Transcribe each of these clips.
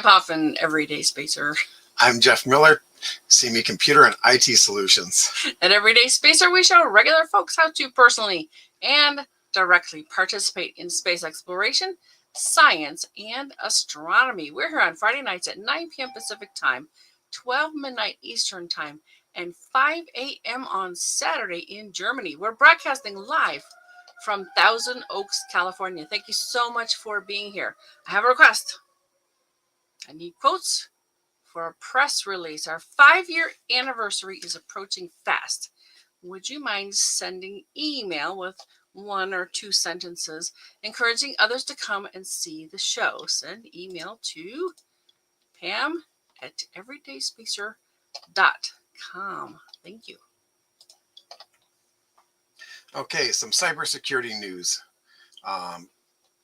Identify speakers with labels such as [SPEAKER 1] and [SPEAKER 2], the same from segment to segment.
[SPEAKER 1] Pam Hoffman, Everyday Spacer.
[SPEAKER 2] I'm Jeff Miller, CME Computer and IT Solutions.
[SPEAKER 1] At Everyday Spacer, we show regular folks how to personally and directly participate in space exploration, science, and astronomy. We're here on Friday nights at 9 p.m. Pacific Time, 12 midnight Eastern Time, and 5 a.m. on Saturday in Germany. We're broadcasting live from Thousand Oaks, California. Thank you so much for being here. I have a request. I need quotes for a press release. Our 5-year anniversary is approaching fast. Would you mind sending email with 1 or 2 sentences encouraging others to come and see the show? Send email to pam@everydayspacer.com. Thank you.
[SPEAKER 2] Okay, some cybersecurity news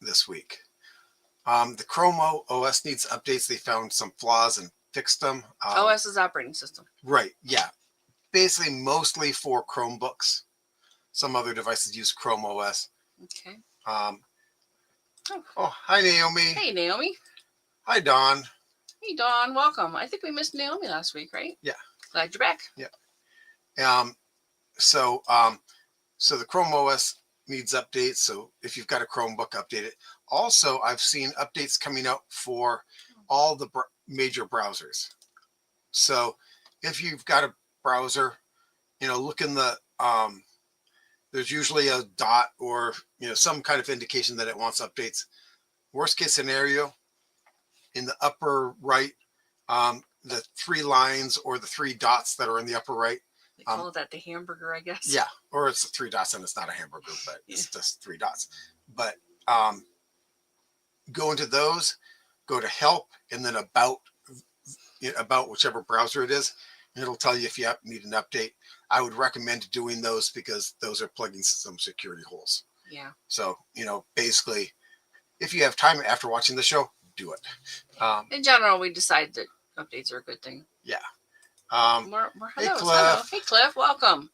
[SPEAKER 2] this week. The Chrome OS needs updates. They found some flaws and fixed them.
[SPEAKER 1] OS is operating system.
[SPEAKER 2] Right, yeah. Basically, mostly for Chromebooks. Some other devices use Chrome OS.
[SPEAKER 1] Okay.
[SPEAKER 2] Oh, hi, Naomi.
[SPEAKER 1] Hey, Naomi.
[SPEAKER 2] Hi, Dawn.
[SPEAKER 1] Hey, Dawn. Welcome. I think we missed Naomi last week, right?
[SPEAKER 2] Yeah.
[SPEAKER 1] Glad you're back.
[SPEAKER 2] Yeah. So the Chrome OS needs updates. So if you've got a Chromebook, update it. Also, I've seen updates coming out for all the major browsers. So if you've got a browser, look in the, there's usually a dot or, some kind of indication that it wants updates. Worst case scenario, in the upper right, the 3 lines or the 3 dots that are in the upper right.
[SPEAKER 1] They call that the hamburger, I guess.
[SPEAKER 2] Yeah, or it's 3 dots and it's not a hamburger, but it's just 3 dots. But go into those, go to help, and then about whichever browser it is, and it'll tell you if you need an update. I would recommend doing those because those are plugging some security holes.
[SPEAKER 1] Yeah.
[SPEAKER 2] So, basically, if you have time after watching the show, do it.
[SPEAKER 1] In general, we decide that updates are a good thing.
[SPEAKER 2] Yeah.
[SPEAKER 1] More
[SPEAKER 2] hey,
[SPEAKER 1] hellos.
[SPEAKER 2] Cliff.
[SPEAKER 1] Hello. Hey, Cliff. Welcome.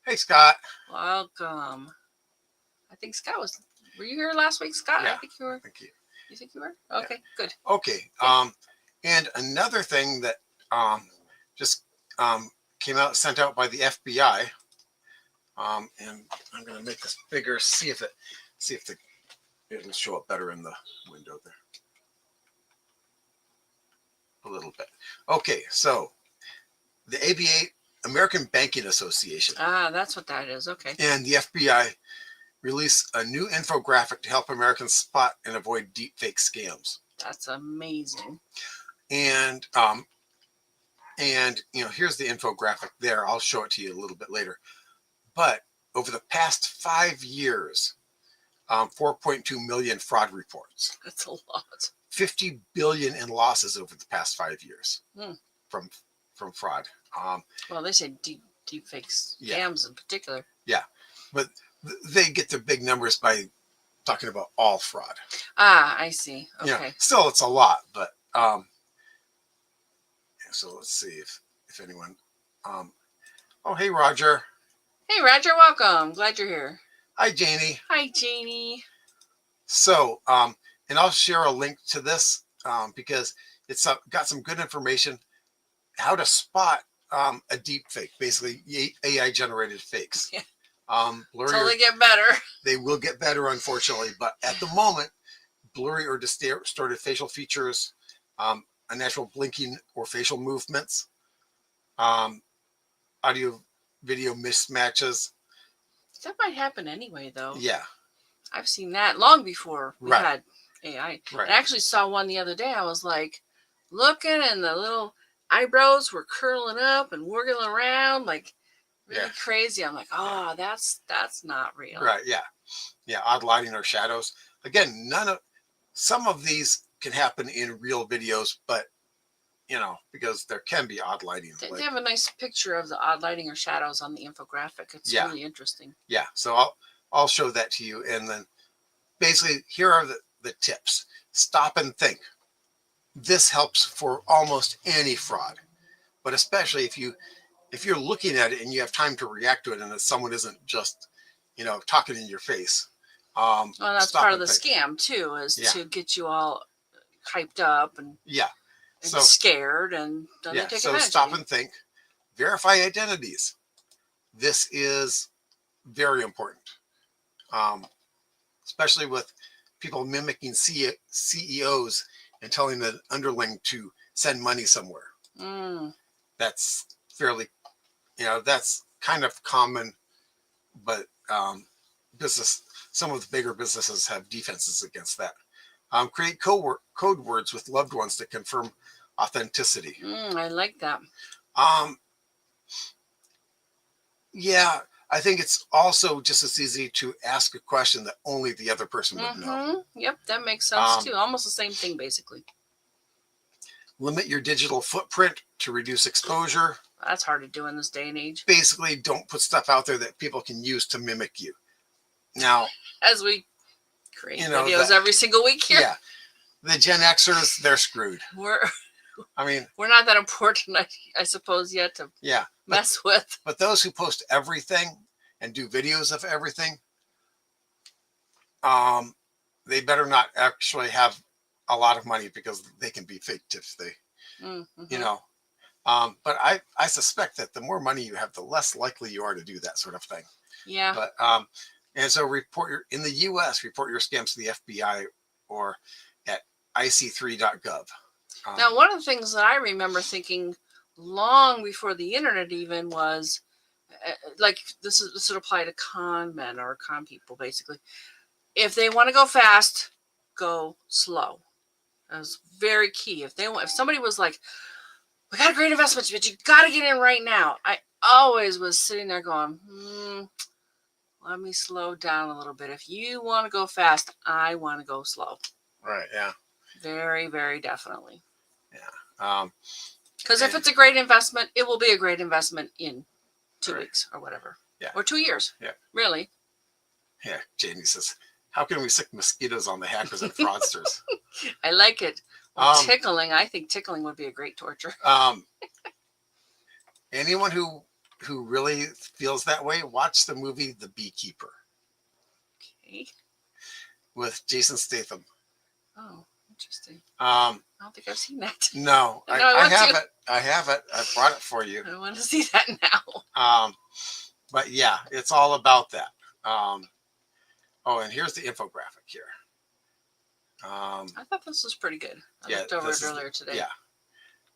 [SPEAKER 2] Hey, Scott.
[SPEAKER 1] Welcome. I think Scott was. Were you here last week, Scott?
[SPEAKER 2] Yeah,
[SPEAKER 1] I think you were.
[SPEAKER 2] Thank you.
[SPEAKER 1] You think you were? Okay, good.
[SPEAKER 2] Okay. And another thing that just came out, sent out by the FBI. And I'm going to make this bigger. See if it'll show up better in the window there. A little bit. Okay, so the ABA, American Banking Association.
[SPEAKER 1] Ah, that's what that is. Okay.
[SPEAKER 2] And the FBI released a new infographic to help Americans spot and avoid deepfake scams.
[SPEAKER 1] That's amazing.
[SPEAKER 2] And here's the infographic there. I'll show it to you a little bit later. But over the past 5 years, 4.2 million fraud reports.
[SPEAKER 1] That's a lot.
[SPEAKER 2] 50 billion in losses over the past 5 years from fraud.
[SPEAKER 1] Well, they say deepfake scams in particular.
[SPEAKER 2] Yeah, but they get the big numbers by talking about all fraud.
[SPEAKER 1] Ah, I see. Okay.
[SPEAKER 2] Still, it's a lot, but so let's see if anyone. Oh, hey, Roger.
[SPEAKER 1] Hey, Roger. Welcome. Glad you're here.
[SPEAKER 2] Hi, Janie.
[SPEAKER 1] Hi, Janie.
[SPEAKER 2] So, and I'll share a link to this because it's got some good information how to spot a deep fake, basically AI generated fakes.
[SPEAKER 1] Yeah.
[SPEAKER 2] Blurry.
[SPEAKER 1] Totally get better.
[SPEAKER 2] They will get better, unfortunately, but at the moment, blurry or distorted facial features, unnatural blinking or facial movements, audio video mismatches.
[SPEAKER 1] That might happen anyway, though.
[SPEAKER 2] Yeah.
[SPEAKER 1] I've seen that long before we had AI.
[SPEAKER 2] Right.
[SPEAKER 1] I actually saw one the other day. I was like looking, and the little eyebrows were curling up and wiggling around like really crazy. I'm like, oh, that's not real.
[SPEAKER 2] Right. Yeah. Yeah. Odd lighting or shadows. Again, some of these can happen in real videos, but because there can be odd lighting.
[SPEAKER 1] They have a nice picture of the odd lighting or shadows on the infographic. It's really interesting.
[SPEAKER 2] Yeah. So I'll show that to you. And then basically here are the tips. Stop and think. This helps for almost any fraud, but especially if you're looking at it and you have time to react to it and that someone isn't just, talking in your face.
[SPEAKER 1] Well, that's part of the scam too, is to get you all hyped up and and
[SPEAKER 2] So
[SPEAKER 1] scared, and then
[SPEAKER 2] yeah,
[SPEAKER 1] they take
[SPEAKER 2] so
[SPEAKER 1] advantage
[SPEAKER 2] stop
[SPEAKER 1] of you.
[SPEAKER 2] and think. Verify identities. This is very important, especially with people mimicking CEOs and telling the underling to send money somewhere.
[SPEAKER 1] Mm.
[SPEAKER 2] That's fairly, that's kind of common, but business. Some of the bigger businesses have defenses against that. Create code words with loved ones to confirm authenticity.
[SPEAKER 1] I like that.
[SPEAKER 2] Yeah, I think it's also just as easy to ask a question that only the other person would know.
[SPEAKER 1] Yep, that makes sense too. Almost the same thing, basically.
[SPEAKER 2] Limit your digital footprint to reduce exposure.
[SPEAKER 1] That's hard to do in this day and age.
[SPEAKER 2] Basically, don't put stuff out there that people can use to mimic you. Now,
[SPEAKER 1] as we create videos every single week here.
[SPEAKER 2] Yeah, the Gen Xers, they're screwed. We're
[SPEAKER 1] not that important, I suppose, yet to mess with.
[SPEAKER 2] But those who post everything and do videos of everything, they better not actually have a lot of money, because they can be faked if they, but I suspect that the more money you have, the less likely you are to do that sort of thing.
[SPEAKER 1] Yeah.
[SPEAKER 2] But and so in the U.S., report your scams to the FBI or at ic3.gov.
[SPEAKER 1] Now, one of the things that I remember thinking long before the internet even was, like, this would apply to con men or con people, basically. If they want to go fast, go slow. That was very key. If somebody was like, we got a great investment, but you got to get in right now, I always was sitting there going, let me slow down a little bit. If you want to go fast, I want to go slow.
[SPEAKER 2] Right. Yeah.
[SPEAKER 1] Very, very definitely.
[SPEAKER 2] Yeah.
[SPEAKER 1] Because if it's a great investment, it will be a great investment in 2 weeks or whatever.
[SPEAKER 2] Yeah.
[SPEAKER 1] Or 2 years.
[SPEAKER 2] Yeah.
[SPEAKER 1] Really.
[SPEAKER 2] Yeah. Jamie says, how can we sick mosquitoes on the hackers and fraudsters?
[SPEAKER 1] I like it. Well, tickling. I think tickling would be a great torture.
[SPEAKER 2] Anyone who really feels that way, watch the movie The Beekeeper.
[SPEAKER 1] Okay.
[SPEAKER 2] With Jason Statham.
[SPEAKER 1] Oh, interesting.
[SPEAKER 2] I
[SPEAKER 1] don't think I've seen that.
[SPEAKER 2] No, I have it. I have it. I brought it for you.
[SPEAKER 1] I want to see that now.
[SPEAKER 2] But yeah, it's all about that. Oh, and here's the infographic here.
[SPEAKER 1] I thought this was pretty good. I looked over it earlier today.
[SPEAKER 2] Yeah.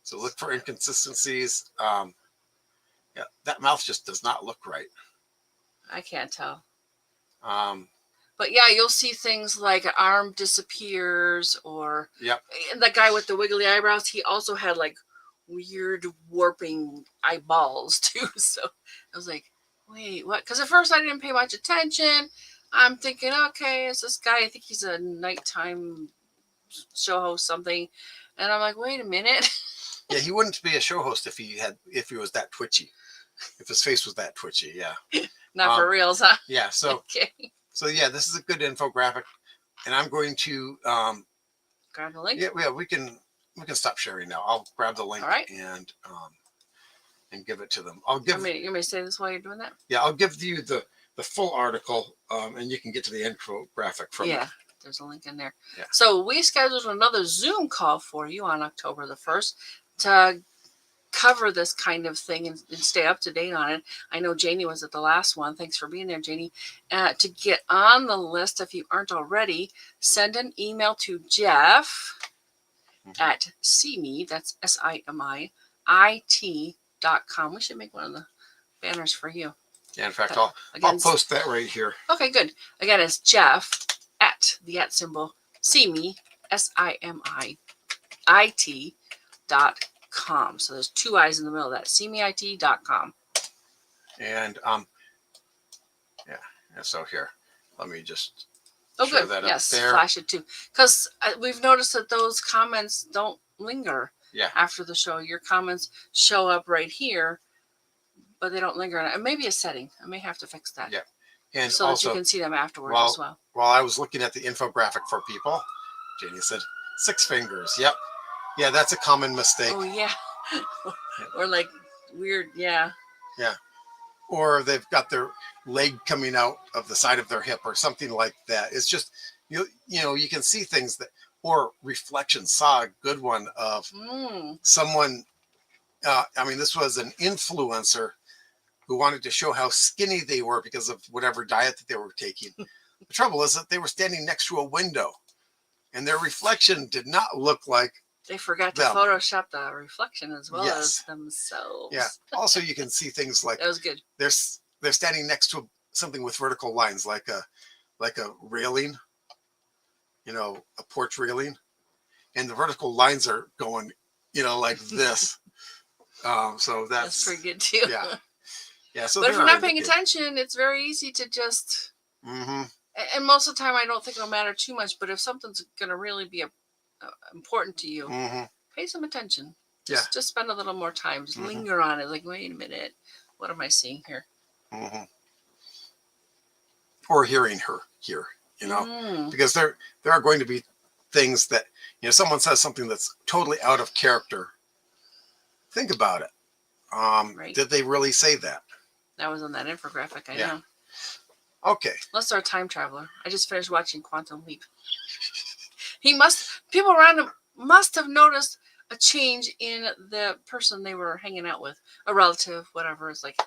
[SPEAKER 2] So look for inconsistencies. Yeah, that mouth just does not look right.
[SPEAKER 1] I can't tell. But yeah, you'll see things like an arm disappears, or the guy with the wiggly eyebrows, he also had like weird warping eyeballs too. So I was like, wait, what? Because at first I didn't pay much attention. I'm thinking, okay, it's this guy. I think he's a nighttime show host, something. And I'm like, wait a minute.
[SPEAKER 2] Yeah, he wouldn't be a show host if he was that twitchy. If his face was that twitchy, yeah.
[SPEAKER 1] Not for reals, huh?
[SPEAKER 2] Yeah. So
[SPEAKER 1] okay.
[SPEAKER 2] So yeah, this is a good infographic, and I'm going to
[SPEAKER 1] grab the link.
[SPEAKER 2] Yeah, we can stop sharing now. I'll grab the link and give it to them. I'll give.
[SPEAKER 1] You want me to say this while you're doing that?
[SPEAKER 2] Yeah, I'll give you the full article, and you can get to the infographic from it.
[SPEAKER 1] Yeah, there's a link in there. Yeah. So we scheduled another Zoom call for you on October the 1st to cover this kind of thing and stay up to date on it. I know Janie was at the last one. Thanks for being there, Janie. To get on the list, if you aren't already, send an email to Jeff at SIMI, that's SIMI.IT.com. We should make one of the banners for you.
[SPEAKER 2] Yeah, in fact, I'll post that right here.
[SPEAKER 1] Okay, good. Again, it's Jeff at the symbol SIMI, SIMI.IT.com. So there's 2 I's in the middle of that. SIMIIT.com.
[SPEAKER 2] And yeah. So here, let me just
[SPEAKER 1] good. That yes, up there. Flash it too, because we've noticed that those comments don't linger.
[SPEAKER 2] Yeah.
[SPEAKER 1] After the show, your comments show up right here, but they don't linger. And maybe a setting. I may have to fix that.
[SPEAKER 2] Yeah. And
[SPEAKER 1] so also, that you can see them afterwards as well.
[SPEAKER 2] While I was looking at the infographic for people, Janie said 6 fingers. Yep. Yeah, that's a common mistake.
[SPEAKER 1] Oh, yeah. Or like weird, yeah.
[SPEAKER 2] Yeah. Or they've got their leg coming out of the side of their hip or something like that. It's just, you know, you can see things that or reflection. Saw a good one of someone. I mean, this was an influencer who wanted to show how skinny they were because of whatever diet that they were taking. The trouble is that they were standing next to a window, and their reflection did not look like
[SPEAKER 1] they forgot to
[SPEAKER 2] them.
[SPEAKER 1] Photoshop the reflection as well
[SPEAKER 2] Yes.
[SPEAKER 1] as themselves.
[SPEAKER 2] Yeah. Also, you can see things like
[SPEAKER 1] that was good.
[SPEAKER 2] They're standing next to something with vertical lines, like a railing, a porch railing, and the vertical lines are going, like this. So that's
[SPEAKER 1] pretty good too.
[SPEAKER 2] Yeah. Yeah. So,
[SPEAKER 1] but if you're not paying attention, it's very easy to just.
[SPEAKER 2] Mm-hmm.
[SPEAKER 1] And most of the time, I don't think it'll matter too much. But if something's going to really be important to you, pay some attention. Just spend a little more time. Just linger on it. Like, wait a minute, what am I seeing here?
[SPEAKER 2] Or hearing her here, because there are going to be things that someone says something that's totally out of character. Think about it.
[SPEAKER 1] Right.
[SPEAKER 2] Did they really say that?
[SPEAKER 1] That was on that infographic. I know.
[SPEAKER 2] Okay.
[SPEAKER 1] Unless they're a time traveler. I just finished watching Quantum Leap. People around him must have noticed a change in the person they were hanging out with, a relative, whatever. It's like,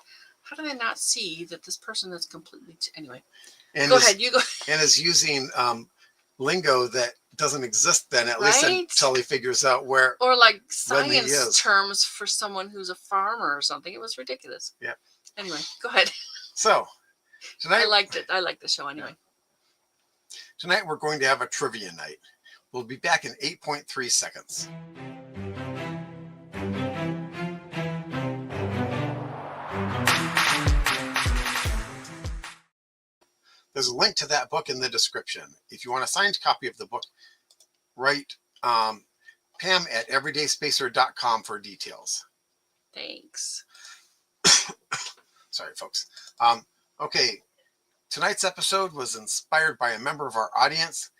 [SPEAKER 1] how do they not see that this person is completely anyway?
[SPEAKER 2] And
[SPEAKER 1] go ahead, you go.
[SPEAKER 2] And is using lingo that doesn't exist then, at least
[SPEAKER 1] Right?
[SPEAKER 2] until he figures out where.
[SPEAKER 1] Or like science terms for someone who's a farmer or something. It was ridiculous.
[SPEAKER 2] Yeah.
[SPEAKER 1] Anyway, go ahead.
[SPEAKER 2] So tonight,
[SPEAKER 1] I liked it. I liked the show anyway.
[SPEAKER 2] Tonight we're going to have a trivia night. We'll be back in 8.3 seconds. There's a link to that book in the description. If you want a signed copy of the book, write Pam at everydayspacer.com for details.
[SPEAKER 1] Thanks.
[SPEAKER 2] Sorry, folks. Okay, tonight's episode was inspired by a member of our audience.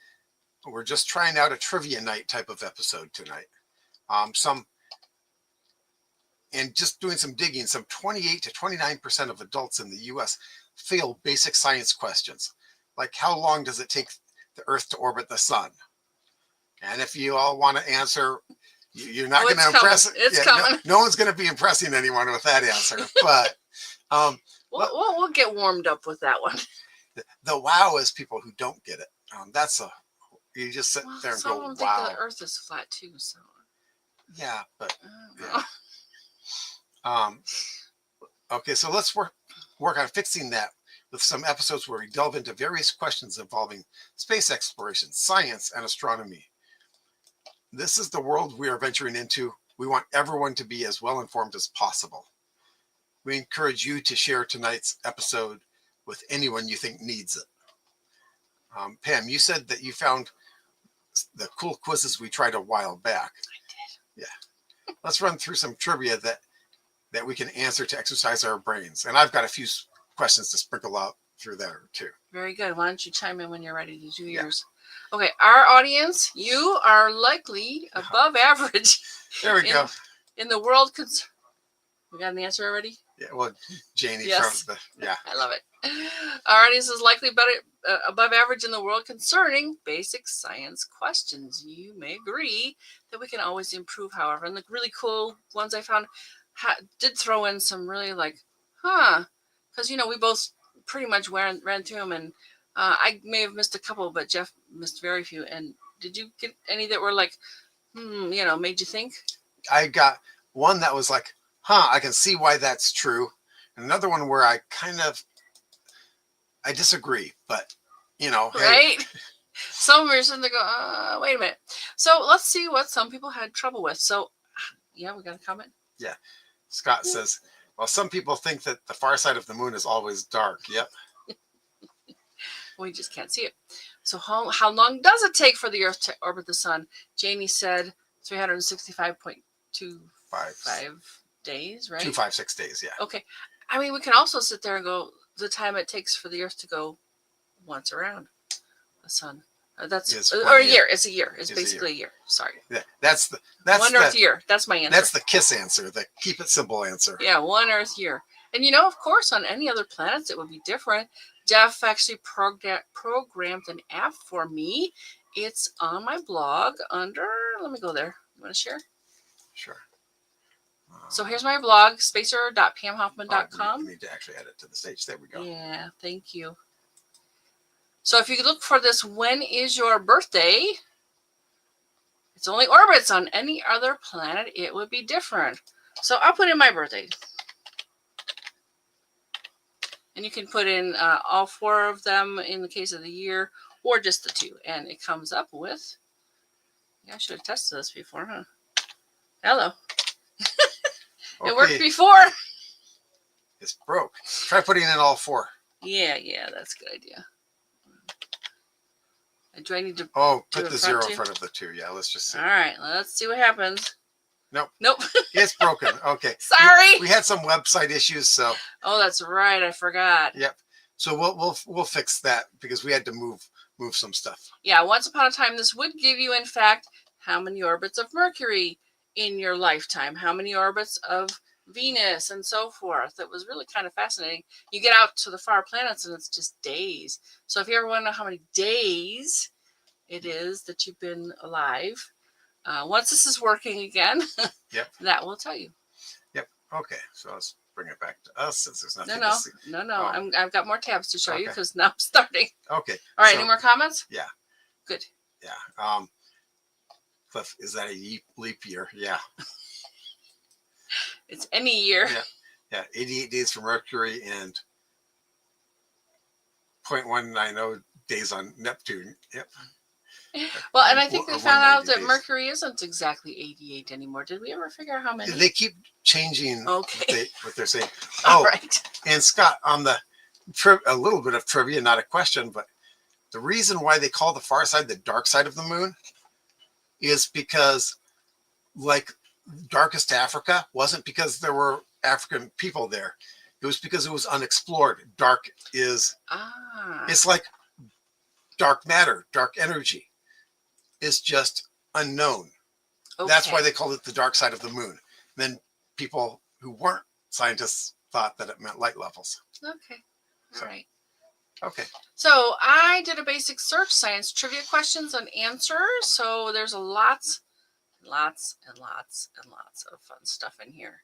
[SPEAKER 2] We're just trying out a trivia night type of episode tonight. And just doing some digging, some 28 to 29% of adults in the U.S. fail basic science questions, like how long does it take the Earth to orbit the sun? And if you all want to answer, you're not going to impress.
[SPEAKER 1] It's coming.
[SPEAKER 2] No one's going to be impressing anyone with that answer. But
[SPEAKER 1] we'll get warmed up with that one.
[SPEAKER 2] The wow is people who don't get it. You just sit there and go, wow.
[SPEAKER 1] Some of them think the Earth is flat too. So
[SPEAKER 2] yeah, but okay, so let's work on fixing that with some episodes where we delve into various questions involving space exploration, science, and astronomy. This is the world we are venturing into. We want everyone to be as well informed as possible. We encourage you to share tonight's episode with anyone you think needs it. Pam, you said that you found the cool quizzes we tried a while back.
[SPEAKER 1] I did.
[SPEAKER 2] Yeah. Let's run through some trivia that we can answer to exercise our brains. And I've got a few questions to sprinkle out through there too.
[SPEAKER 1] Very good. Why don't you chime in when you're ready to do yours? Okay, our audience, you are likely above average.
[SPEAKER 2] There we go.
[SPEAKER 1] In the world we got an answer already?
[SPEAKER 2] Yeah, well, Janie
[SPEAKER 1] yes.
[SPEAKER 2] from the
[SPEAKER 1] I love it. Our audience is likely above average in the world concerning basic science questions. You may agree that we can always improve, however. And the really cool ones I found did throw in some really because we both pretty much ran through them, and I may have missed a couple, but Jeff missed very few. And did you get any that were like, made you think?
[SPEAKER 2] I got one that was like, I can see why that's true. And another one where I disagree, but
[SPEAKER 1] right? Hey. Some are sitting there go, wait a minute. So let's see what some people had trouble with. So we got a comment.
[SPEAKER 2] Yeah. Scott says, well, some people think that the far side of the moon is always dark. Yep.
[SPEAKER 1] We just can't see it. So how long does it take for the Earth to orbit the sun? Janie said 365.25 days, right?
[SPEAKER 2] 256 days, yeah.
[SPEAKER 1] Okay. I mean, we can also sit there and go the time it takes for the Earth to go once around the sun. That's or a year. It's a year. It's basically a year. Sorry.
[SPEAKER 2] Yeah, that's
[SPEAKER 1] 1 Earth year. That's my answer.
[SPEAKER 2] That's the KISS answer, the keep it simple answer.
[SPEAKER 1] Yeah, 1 Earth year. And of course, on any other planets, it would be different. Jeff actually programmed an app for me It's on my blog under, let me go there. You want to share?
[SPEAKER 2] Sure.
[SPEAKER 1] So here's my blog,
[SPEAKER 2] Oh,
[SPEAKER 1] spacer.pamhoffman.com.
[SPEAKER 2] we need to actually add it to the stage. There we go.
[SPEAKER 1] Yeah, thank you. So if you look for this, when is your birthday? It's only orbits. On any other planet, it would be different. So I'll put in my birthday. And you can put in all 4 of them in the case of the year, or just the 2. And it comes up with, yeah, I should have tested this before, huh? Hello.
[SPEAKER 2] Okay.
[SPEAKER 1] It worked before.
[SPEAKER 2] It's broke. Try putting in all 4.
[SPEAKER 1] Yeah, that's a good idea. Do I need to?
[SPEAKER 2] Oh, put the 0 in front of the 2. Yeah, let's just see.
[SPEAKER 1] All right, let's see what happens. Nope.
[SPEAKER 2] It's broken. Okay.
[SPEAKER 1] Sorry.
[SPEAKER 2] We had some website issues, so.
[SPEAKER 1] Oh, that's right. I forgot.
[SPEAKER 2] Yep. So we'll fix that because we had to move some stuff.
[SPEAKER 1] Yeah. Once upon a time, this would give you, in fact, how many orbits of Mercury in your lifetime, how many orbits of Venus, and so forth. It was really kind of fascinating. You get out to the far planets, and it's just days. So if you ever want to know how many days it is that you've been alive, once this is working again,
[SPEAKER 2] yep,
[SPEAKER 1] that will tell you.
[SPEAKER 2] Yep. Okay. So let's bring it back to us since there's nothing
[SPEAKER 1] No.
[SPEAKER 2] to see.
[SPEAKER 1] No.
[SPEAKER 2] Oh.
[SPEAKER 1] I've got more tabs to show you because now I'm starting.
[SPEAKER 2] Okay.
[SPEAKER 1] All right. So, any more comments?
[SPEAKER 2] Yeah.
[SPEAKER 1] Good.
[SPEAKER 2] Yeah. Cliff, is that a leap year? Yeah.
[SPEAKER 1] It's any year.
[SPEAKER 2] Yeah. 88 days for Mercury and 0.190 days on Neptune. Yep.
[SPEAKER 1] Well, and I think we found out that Mercury isn't exactly 88 anymore. Did we ever figure out how many?
[SPEAKER 2] They keep changing what they're saying.
[SPEAKER 1] All right.
[SPEAKER 2] And Scott, on the a little bit of trivia, not a question, but the reason why they call the far side the dark side of the moon is because, like, darkest Africa wasn't because there were African people there. It was because it was unexplored. Dark is, it's like dark matter, dark energy. It's just unknown. Okay. That's why they called it the dark side of the moon. Then people who weren't scientists thought that it meant light levels.
[SPEAKER 1] Okay. All right.
[SPEAKER 2] Okay.
[SPEAKER 1] So I did a basic search, science trivia questions and answers. So there's lots and lots of fun stuff in here.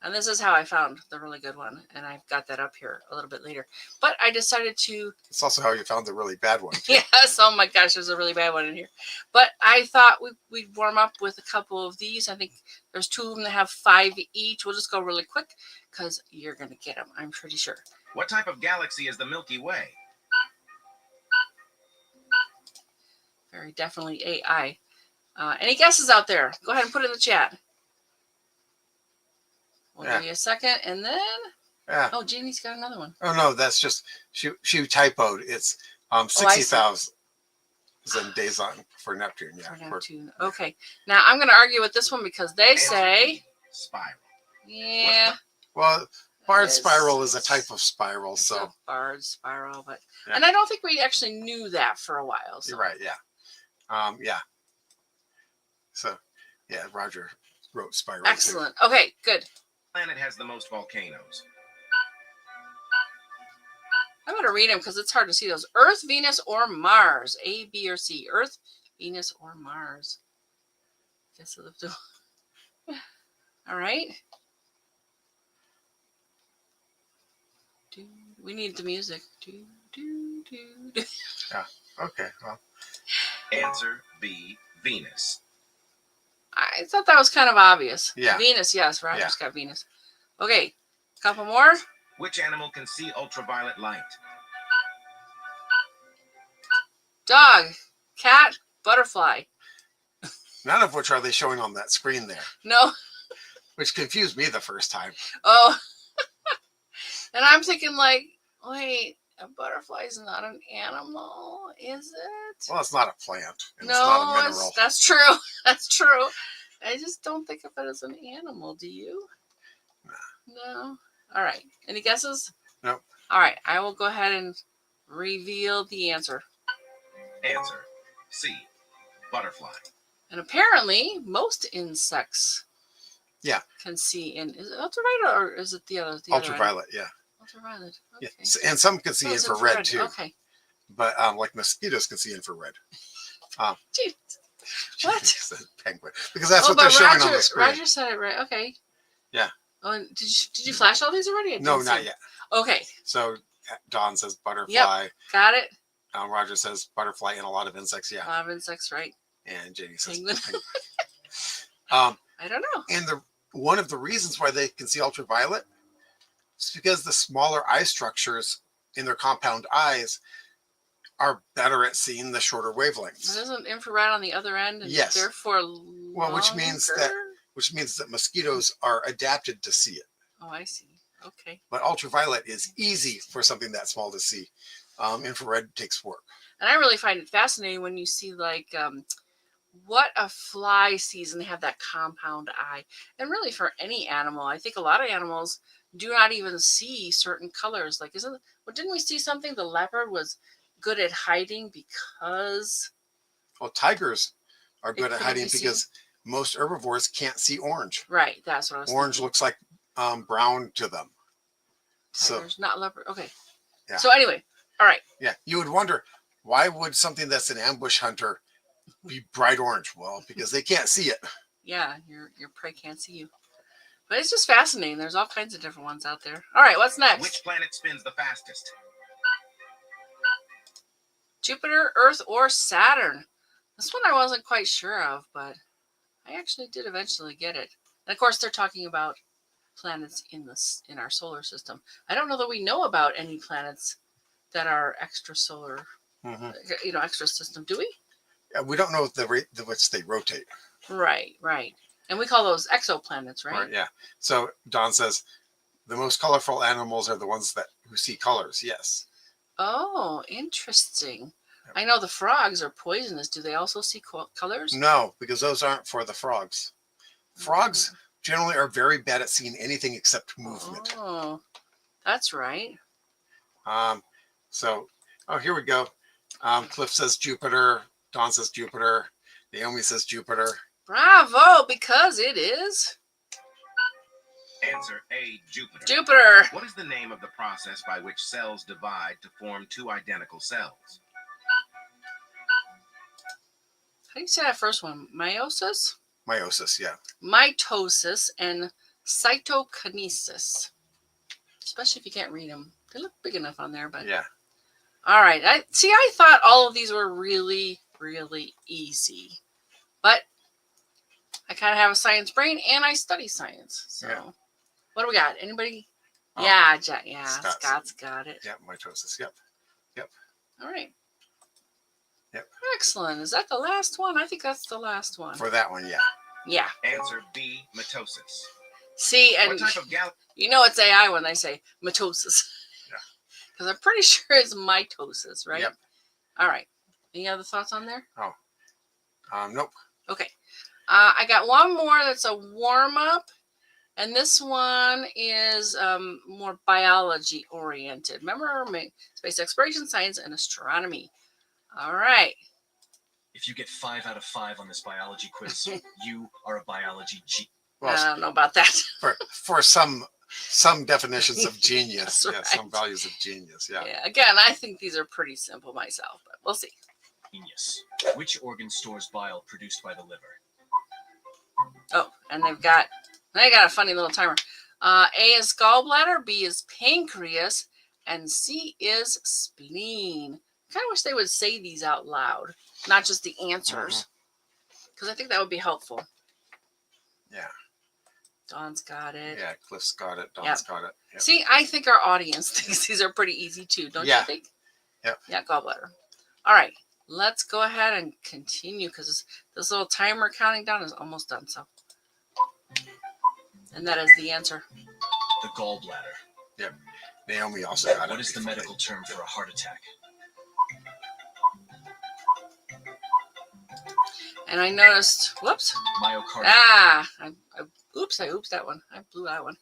[SPEAKER 1] And this is how I found the really good one. And I've got that up here a little bit later. But I decided to...
[SPEAKER 2] It's also how you found the really bad one.
[SPEAKER 1] Yes. Oh my gosh, there's a really bad one in here. But I thought we'd warm up with a couple of these. I think there's 2 of them that have 5 each. We'll just go really quick because you're going to get them, I'm pretty sure.
[SPEAKER 3] What type of galaxy is the Milky Way?
[SPEAKER 1] Very definitely AI. Any guesses out there? Go ahead and put it in the chat. We'll give you a second, and then...
[SPEAKER 2] Yeah.
[SPEAKER 1] Oh, Janie's got another one.
[SPEAKER 2] Oh, no, that's just... She typoed. It's 60,000 days on for Neptune. Yeah.
[SPEAKER 1] For Neptune. Okay. Now, I'm going to argue with this one because they say...
[SPEAKER 3] Spiral.
[SPEAKER 1] Yeah.
[SPEAKER 2] Well... Barred spiral is a type of spiral, so
[SPEAKER 1] barred spiral, but and I don't think we actually knew that for a while. So.
[SPEAKER 2] You're right, yeah. So, yeah, Roger wrote spiral.
[SPEAKER 1] Excellent. Too. Okay, good.
[SPEAKER 3] Planet has the most volcanoes.
[SPEAKER 1] I'm going to read them because it's hard to see those. Earth, Venus, or Mars? A, B, or C? Earth, Venus, or Mars? Guess I'll have to. All right. We need the music.
[SPEAKER 2] Yeah. Okay. Well.
[SPEAKER 3] Answer B, Venus.
[SPEAKER 1] I thought that was kind of obvious.
[SPEAKER 2] Yeah.
[SPEAKER 1] Venus, yes. Roger's got Venus. Okay. Couple more.
[SPEAKER 3] Which animal can see ultraviolet light?
[SPEAKER 1] Dog, cat, butterfly.
[SPEAKER 2] None of which are they showing on that screen there.
[SPEAKER 1] No.
[SPEAKER 2] Which confused me the first time.
[SPEAKER 1] Oh. And I'm thinking, like, wait, a butterfly is not an animal, is it?
[SPEAKER 2] Well, it's not a plant. And
[SPEAKER 1] no,
[SPEAKER 2] it's not a mineral.
[SPEAKER 1] That's true. That's true. I just don't think of it as an animal. Do you? No. All right. Any guesses?
[SPEAKER 2] No.
[SPEAKER 1] All right. I will go ahead and reveal the answer.
[SPEAKER 3] Answer C, butterfly.
[SPEAKER 1] And apparently, most insects can see in. Is it ultraviolet or is it the other?
[SPEAKER 2] Ultraviolet, yeah.
[SPEAKER 1] Ultraviolet. Okay.
[SPEAKER 2] Yeah. And some can see infrared too.
[SPEAKER 1] Okay.
[SPEAKER 2] But like mosquitoes can see infrared.
[SPEAKER 1] Gee,
[SPEAKER 2] She
[SPEAKER 1] what?
[SPEAKER 2] said penguin because that's what they're
[SPEAKER 1] but
[SPEAKER 2] showing on the screen.
[SPEAKER 1] Roger said it right. Okay.
[SPEAKER 2] Yeah.
[SPEAKER 1] Oh, and did you flash all these already? I
[SPEAKER 2] No,
[SPEAKER 1] didn't see
[SPEAKER 2] not
[SPEAKER 1] them.
[SPEAKER 2] yet.
[SPEAKER 1] Okay.
[SPEAKER 2] So Dawn says butterfly.
[SPEAKER 1] Yep. Got it.
[SPEAKER 2] Roger says butterfly and a lot of insects. Yeah.
[SPEAKER 1] A lot of insects, right?
[SPEAKER 2] And Janie says
[SPEAKER 1] Penguin.
[SPEAKER 2] penguin.
[SPEAKER 1] I don't know.
[SPEAKER 2] And one of the reasons why they can see ultraviolet is because the smaller eye structures in their compound eyes are better at seeing the shorter wavelengths.
[SPEAKER 1] But isn't infrared on the other end? And
[SPEAKER 2] Yes.
[SPEAKER 1] Therefore,
[SPEAKER 2] Well, which means that mosquitoes are adapted to see it.
[SPEAKER 1] Oh, I see. Okay.
[SPEAKER 2] But ultraviolet is easy for something that small to see. Infrared takes work.
[SPEAKER 1] And I really find it fascinating when you see like what a fly sees and they have that compound eye. And really for any animal, I think a lot of animals do not even see certain colors. Like didn't we see something? The leopard was good at hiding because
[SPEAKER 2] tigers are good at
[SPEAKER 1] couldn't
[SPEAKER 2] hiding
[SPEAKER 1] be seen?
[SPEAKER 2] because most herbivores can't see orange.
[SPEAKER 1] Right, that's what I was
[SPEAKER 2] Orange
[SPEAKER 1] thinking.
[SPEAKER 2] looks like brown to them.
[SPEAKER 1] Tigers, not leopard. Okay.
[SPEAKER 2] Yeah.
[SPEAKER 1] So anyway, all right.
[SPEAKER 2] Yeah, you would wonder, why would something that's an ambush hunter be bright orange? Well, because they can't see it.
[SPEAKER 1] Yeah, your prey can't see you. But it's just fascinating. There's all kinds of different ones out there. All right, what's next?
[SPEAKER 3] Which planet spins the fastest?
[SPEAKER 1] Jupiter, Earth, or Saturn? This one I wasn't quite sure of, but I actually did eventually get it. And of course, they're talking about planets in our solar system. I don't know that we know about any planets that are extrasolar, extra system. Do we?
[SPEAKER 2] Yeah, we don't know the rate at which they rotate.
[SPEAKER 1] Right. And we call those exoplanets, right?
[SPEAKER 2] Yeah. So Don says the most colorful animals are the ones who see colors. Yes.
[SPEAKER 1] Oh, interesting. I know the frogs are poisonous. Do they also see colors?
[SPEAKER 2] No, because those aren't for the frogs. Frogs generally are very bad at seeing anything except movement.
[SPEAKER 1] Oh, that's right.
[SPEAKER 2] Here we go. Cliff says Jupiter. Dawn says Jupiter. Naomi says Jupiter.
[SPEAKER 1] Bravo, because it is
[SPEAKER 3] Answer A, Jupiter.
[SPEAKER 1] Jupiter.
[SPEAKER 3] What is the name of the process by which cells divide to form two identical cells?
[SPEAKER 1] How do you say that first one? Meiosis?
[SPEAKER 2] Meiosis, yeah.
[SPEAKER 1] Mitosis and cytokinesis. Especially if you can't read them. They look big enough on there, but
[SPEAKER 2] yeah.
[SPEAKER 1] All right. I thought all of these were really, really easy. But I kind of have a science brain and I study science. So What do we got? Anybody?
[SPEAKER 2] Oh,
[SPEAKER 1] yeah, Scott's got it.
[SPEAKER 2] Yeah, mitosis. Yep.
[SPEAKER 1] All right.
[SPEAKER 2] Yep.
[SPEAKER 1] Excellent. Is that the last one? I think that's the last one.
[SPEAKER 2] For that one, yeah.
[SPEAKER 1] Yeah.
[SPEAKER 3] Answer B, mitosis.
[SPEAKER 1] See, and
[SPEAKER 3] What type of
[SPEAKER 1] it's AI when they say mitosis.
[SPEAKER 2] Yeah.
[SPEAKER 1] Because I'm pretty sure it's mitosis, right?
[SPEAKER 2] Yep.
[SPEAKER 1] All right. Any other thoughts on there?
[SPEAKER 2] Nope.
[SPEAKER 1] Okay. I got one more that's a warm-up. And this one is more biology oriented. Remember, space exploration, science, and astronomy. All right.
[SPEAKER 4] If you get 5 out of 5 on this biology quiz, you are a biology genius.
[SPEAKER 2] Well,
[SPEAKER 1] I don't know about that.
[SPEAKER 2] for some definitions of genius,
[SPEAKER 1] That's
[SPEAKER 2] yeah,
[SPEAKER 1] right.
[SPEAKER 2] some values of genius, yeah.
[SPEAKER 1] Yeah. Again, I think these are pretty simple myself, but we'll see.
[SPEAKER 4] Which organ stores bile produced by the liver?
[SPEAKER 1] Oh, and they got a funny little timer. A is gallbladder, B is pancreas, and C is spleen. I kind of wish they would say these out loud, not just the answers, because I think that would be helpful.
[SPEAKER 2] Yeah.
[SPEAKER 1] Dawn's got it.
[SPEAKER 2] Yeah, Cliff's got it. Dawn's got it. Yep.
[SPEAKER 1] See, I think our audience thinks these are pretty easy too, don't you think?
[SPEAKER 2] Yep.
[SPEAKER 1] Yeah, gallbladder. All right, let's go ahead and continue because this little timer counting down is almost done. So, and that is the answer.
[SPEAKER 4] The gallbladder.
[SPEAKER 2] Yep. Naomi also got it.
[SPEAKER 4] What is the medical term for a heart attack?
[SPEAKER 1] And I noticed, whoops.
[SPEAKER 4] Myocardium.
[SPEAKER 1] I oopsed that one. I blew that one.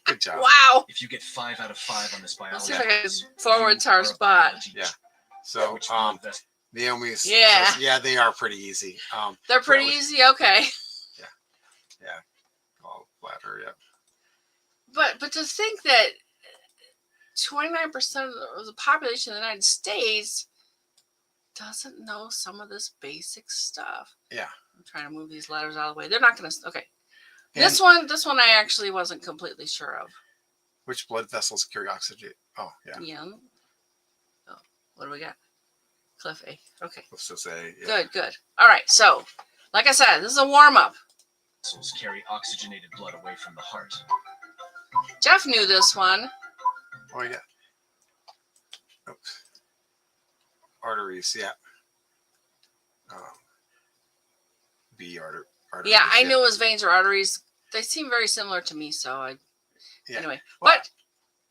[SPEAKER 2] Good job.
[SPEAKER 1] Wow.
[SPEAKER 4] If you get 5 out of 5 on this biology
[SPEAKER 1] Let's see if I can
[SPEAKER 4] quiz,
[SPEAKER 1] forward to our
[SPEAKER 4] you are a
[SPEAKER 1] spot.
[SPEAKER 4] biology
[SPEAKER 2] Yeah.
[SPEAKER 4] genius.
[SPEAKER 2] So,
[SPEAKER 4] Which one of the-
[SPEAKER 2] Naomi's.
[SPEAKER 1] Yeah.
[SPEAKER 2] Says, yeah, they are pretty easy.
[SPEAKER 1] They're pretty easy. Okay.
[SPEAKER 2] Yeah. Gallbladder, yeah.
[SPEAKER 1] But to think that 29% of the population of the United States doesn't know some of this basic stuff.
[SPEAKER 2] Yeah.
[SPEAKER 1] I'm trying to move these letters out of the way. They're not going to. Okay.
[SPEAKER 2] And
[SPEAKER 1] This one I actually wasn't completely sure of.
[SPEAKER 2] which blood vessels carry oxygen? Oh, yeah.
[SPEAKER 1] Yeah. Oh, what do we got? Cliff A. Okay.
[SPEAKER 2] Let's just say, yeah.
[SPEAKER 1] Good, good. All right. So, like I said, this is a warm up.
[SPEAKER 4] Vessels carry oxygenated blood away from the heart.
[SPEAKER 1] Jeff knew this one.
[SPEAKER 2] Oh, yeah. Oops. Arteries, yeah. B arteries.
[SPEAKER 1] Yeah, I knew it was veins or arteries. They seem very similar to me, so
[SPEAKER 2] Yeah.
[SPEAKER 1] anyway.
[SPEAKER 2] Well,
[SPEAKER 1] But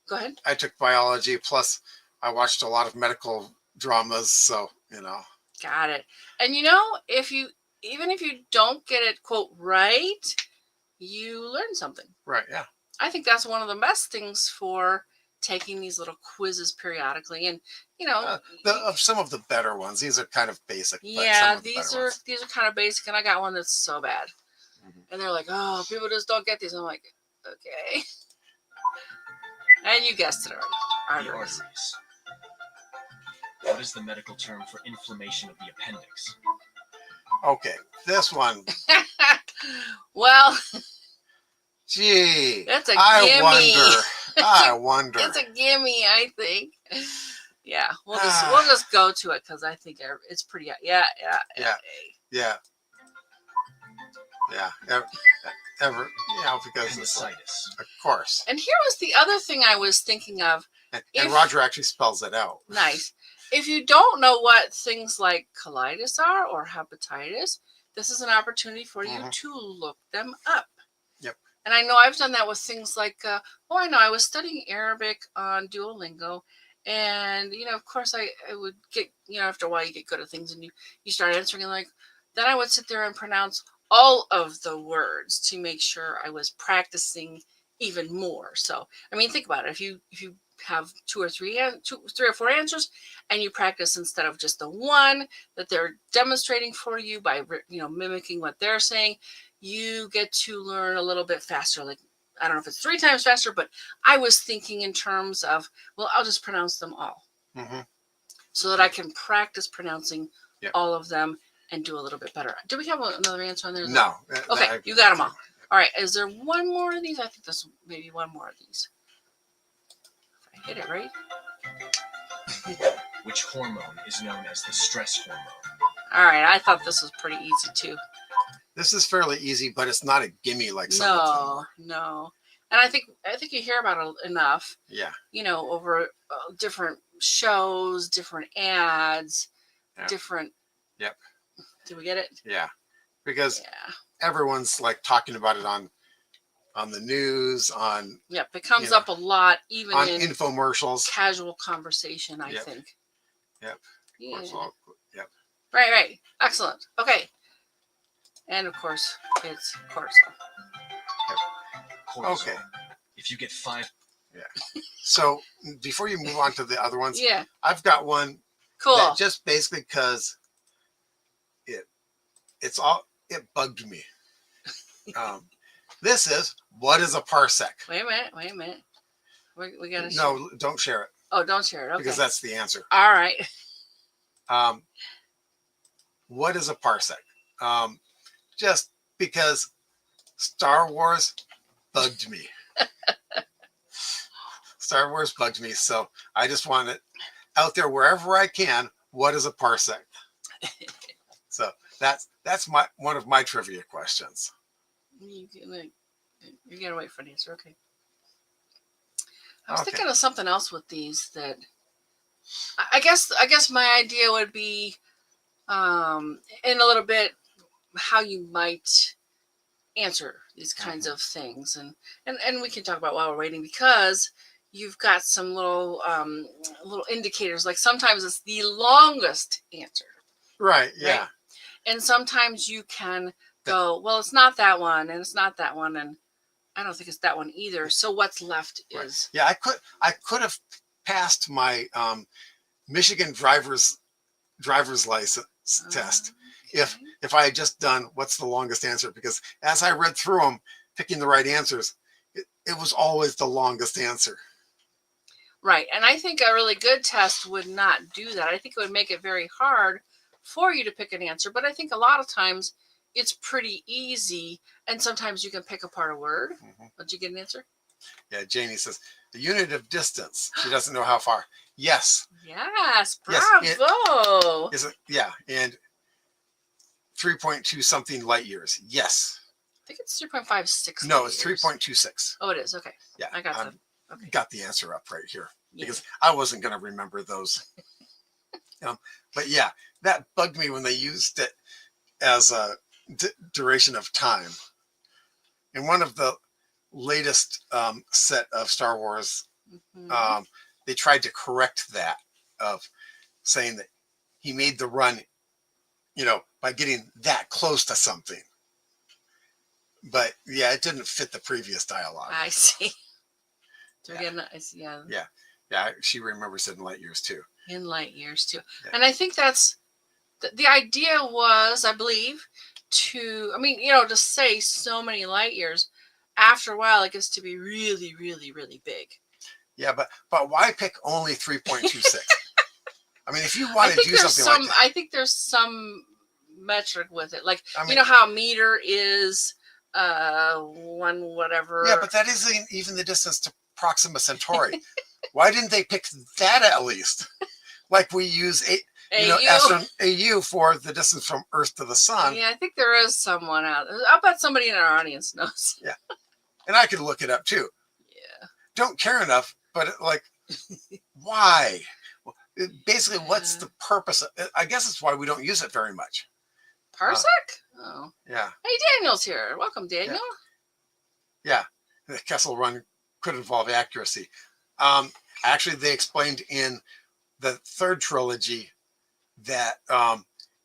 [SPEAKER 1] go ahead.
[SPEAKER 2] I took biology, plus I watched a lot of medical dramas, so,
[SPEAKER 1] Got it. And even if you don't get it quote right, you learn something.
[SPEAKER 2] right, yeah.
[SPEAKER 1] I think that's one of the best things for taking these little quizzes periodically, and
[SPEAKER 2] Some of the better ones. These are kind of basic. But
[SPEAKER 1] yeah,
[SPEAKER 2] some of the
[SPEAKER 1] these
[SPEAKER 2] better
[SPEAKER 1] are
[SPEAKER 2] ones.
[SPEAKER 1] these are kind of basic, and I got one that's so bad, and they're like, oh, people just don't get these. I'm like, okay, and you guessed it already.
[SPEAKER 4] The
[SPEAKER 1] Arteries.
[SPEAKER 4] arteries. What is the medical term for inflammation of the appendix?
[SPEAKER 2] Okay, this one.
[SPEAKER 1] Well,
[SPEAKER 2] Gee,
[SPEAKER 1] that's a
[SPEAKER 2] I
[SPEAKER 1] gimme.
[SPEAKER 2] wonder.
[SPEAKER 1] It's a gimme, I think. Yeah, we'll just go to it because I think it's pretty. Yeah.
[SPEAKER 2] Yeah. Because it's like,
[SPEAKER 4] Appendicitis.
[SPEAKER 2] of course.
[SPEAKER 1] And here was the other thing I was thinking of.
[SPEAKER 2] And Roger actually spells it out.
[SPEAKER 1] Nice. If you don't know what things like colitis are or hepatitis, this is an opportunity for you to look them up.
[SPEAKER 2] Yep.
[SPEAKER 1] And I know I've done that with things like, I know I was studying Arabic on Duolingo. And, of course I would get, after a while you get good at things and you start answering and then I would sit there and pronounce all of the words to make sure I was practicing even more. So, I mean, think about it. If you have three or four answers and you practice instead of just the one that they're demonstrating for you by mimicking what they're saying, you get to learn a little bit faster. Like, I don't know if it's 3 times faster, but I was thinking in terms of, well, I'll just pronounce them all so that I can practice pronouncing all of them and do a little bit better. Do we have another answer on there?
[SPEAKER 2] No.
[SPEAKER 1] Okay, you got them all. All right, is there one more of these? I think there's maybe one more of these. If I hit it right.
[SPEAKER 4] Which hormone is known as the stress hormone?
[SPEAKER 1] All right, I thought this was pretty easy too.
[SPEAKER 2] This is fairly easy, but it's not a gimme like some of them.
[SPEAKER 1] No. And I think you hear about it enough.
[SPEAKER 2] Yeah.
[SPEAKER 1] Over different shows, different ads, different.
[SPEAKER 2] Yep.
[SPEAKER 1] Did we get it?
[SPEAKER 2] Yeah. Because everyone's like talking about it on the news, on
[SPEAKER 1] it comes up a lot, even
[SPEAKER 2] on
[SPEAKER 1] in
[SPEAKER 2] infomercials,
[SPEAKER 1] casual conversation. I think.
[SPEAKER 2] Yep.
[SPEAKER 1] Yeah.
[SPEAKER 2] Yep.
[SPEAKER 1] Right. Excellent. Okay. And of course, it's cortisol.
[SPEAKER 4] Cortisol.
[SPEAKER 2] Okay.
[SPEAKER 4] If you get 5.
[SPEAKER 2] Yeah. So before you move on to the other ones, I've got one.
[SPEAKER 1] Cool.
[SPEAKER 2] That just basically because it bugged me. This is, what is a parsec?
[SPEAKER 1] Wait a minute. We gotta.
[SPEAKER 2] No, don't share it.
[SPEAKER 1] Oh, don't share it. Okay.
[SPEAKER 2] Because that's the answer.
[SPEAKER 1] All right.
[SPEAKER 2] What is a parsec? Just because Star Wars bugged me. Star Wars bugged me, so I just want it out there wherever I can. What is a parsec? So that's one of my trivia questions.
[SPEAKER 1] You gotta wait for the answer. Okay. I was thinking of something else with these that I guess my idea would be in a little bit how you might answer these kinds of things, and we can talk about while we're waiting, because you've got some little indicators. Like sometimes it's the longest answer.
[SPEAKER 2] Right. Yeah.
[SPEAKER 1] Right? And sometimes you can go, well, it's not that one, and it's not that one, and I don't think it's that one either. So what's left is
[SPEAKER 2] I could have passed my Michigan driver's license test if I had just done what's the longest answer, because as I read through them, picking the right answers, it was always the longest answer.
[SPEAKER 1] Right. And I think a really good test would not do that. I think it would make it very hard for you to pick an answer. But I think a lot of times it's pretty easy. And sometimes you can pick apart a word. Did you get an answer?
[SPEAKER 2] Yeah, Janie says the unit of distance. She doesn't know how far. Yes.
[SPEAKER 1] Yes.
[SPEAKER 2] Yes,
[SPEAKER 1] Bravo.
[SPEAKER 2] yeah, and 3.2 something light years. Yes.
[SPEAKER 1] I think it's 3.56.
[SPEAKER 2] No, it's 3.26.
[SPEAKER 1] Oh, it is. Okay.
[SPEAKER 2] Yeah,
[SPEAKER 1] I got that. Okay.
[SPEAKER 2] Got the answer up right here
[SPEAKER 1] Yeah.
[SPEAKER 2] because I wasn't going to remember those. But yeah, that bugged me when they used it as a duration of time. In one of the latest set of Star Wars, they tried to correct that of saying that he made the run, by getting that close to something. But yeah, it didn't fit the previous dialogue.
[SPEAKER 1] I see.
[SPEAKER 2] Yeah, she remembers it in light years too.
[SPEAKER 1] In light years too.
[SPEAKER 2] Yeah.
[SPEAKER 1] And I think that's the idea was, I believe, to say so many light years. After a while, it gets to be really, really, really big.
[SPEAKER 2] Yeah, but why pick only 3.26? I mean, if you want to do something like that.
[SPEAKER 1] I think there's some metric with it. Like, how a meter is one whatever.
[SPEAKER 2] Yeah, but that isn't even the distance to Proxima Centauri. Why didn't they pick that at least? Like we use AU for the distance from Earth to the Sun.
[SPEAKER 1] Yeah, I think there is someone out there. I'll bet somebody in our audience knows.
[SPEAKER 2] Yeah, and I could look it up too.
[SPEAKER 1] Yeah.
[SPEAKER 2] Don't care enough, but why? Basically, what's the purpose? I guess it's why we don't use it very much.
[SPEAKER 1] Parsec? Oh.
[SPEAKER 2] Yeah.
[SPEAKER 1] Hey, Daniel's here. Welcome, Daniel.
[SPEAKER 2] Yeah. The Kessel Run could involve accuracy. Actually, they explained in the third trilogy that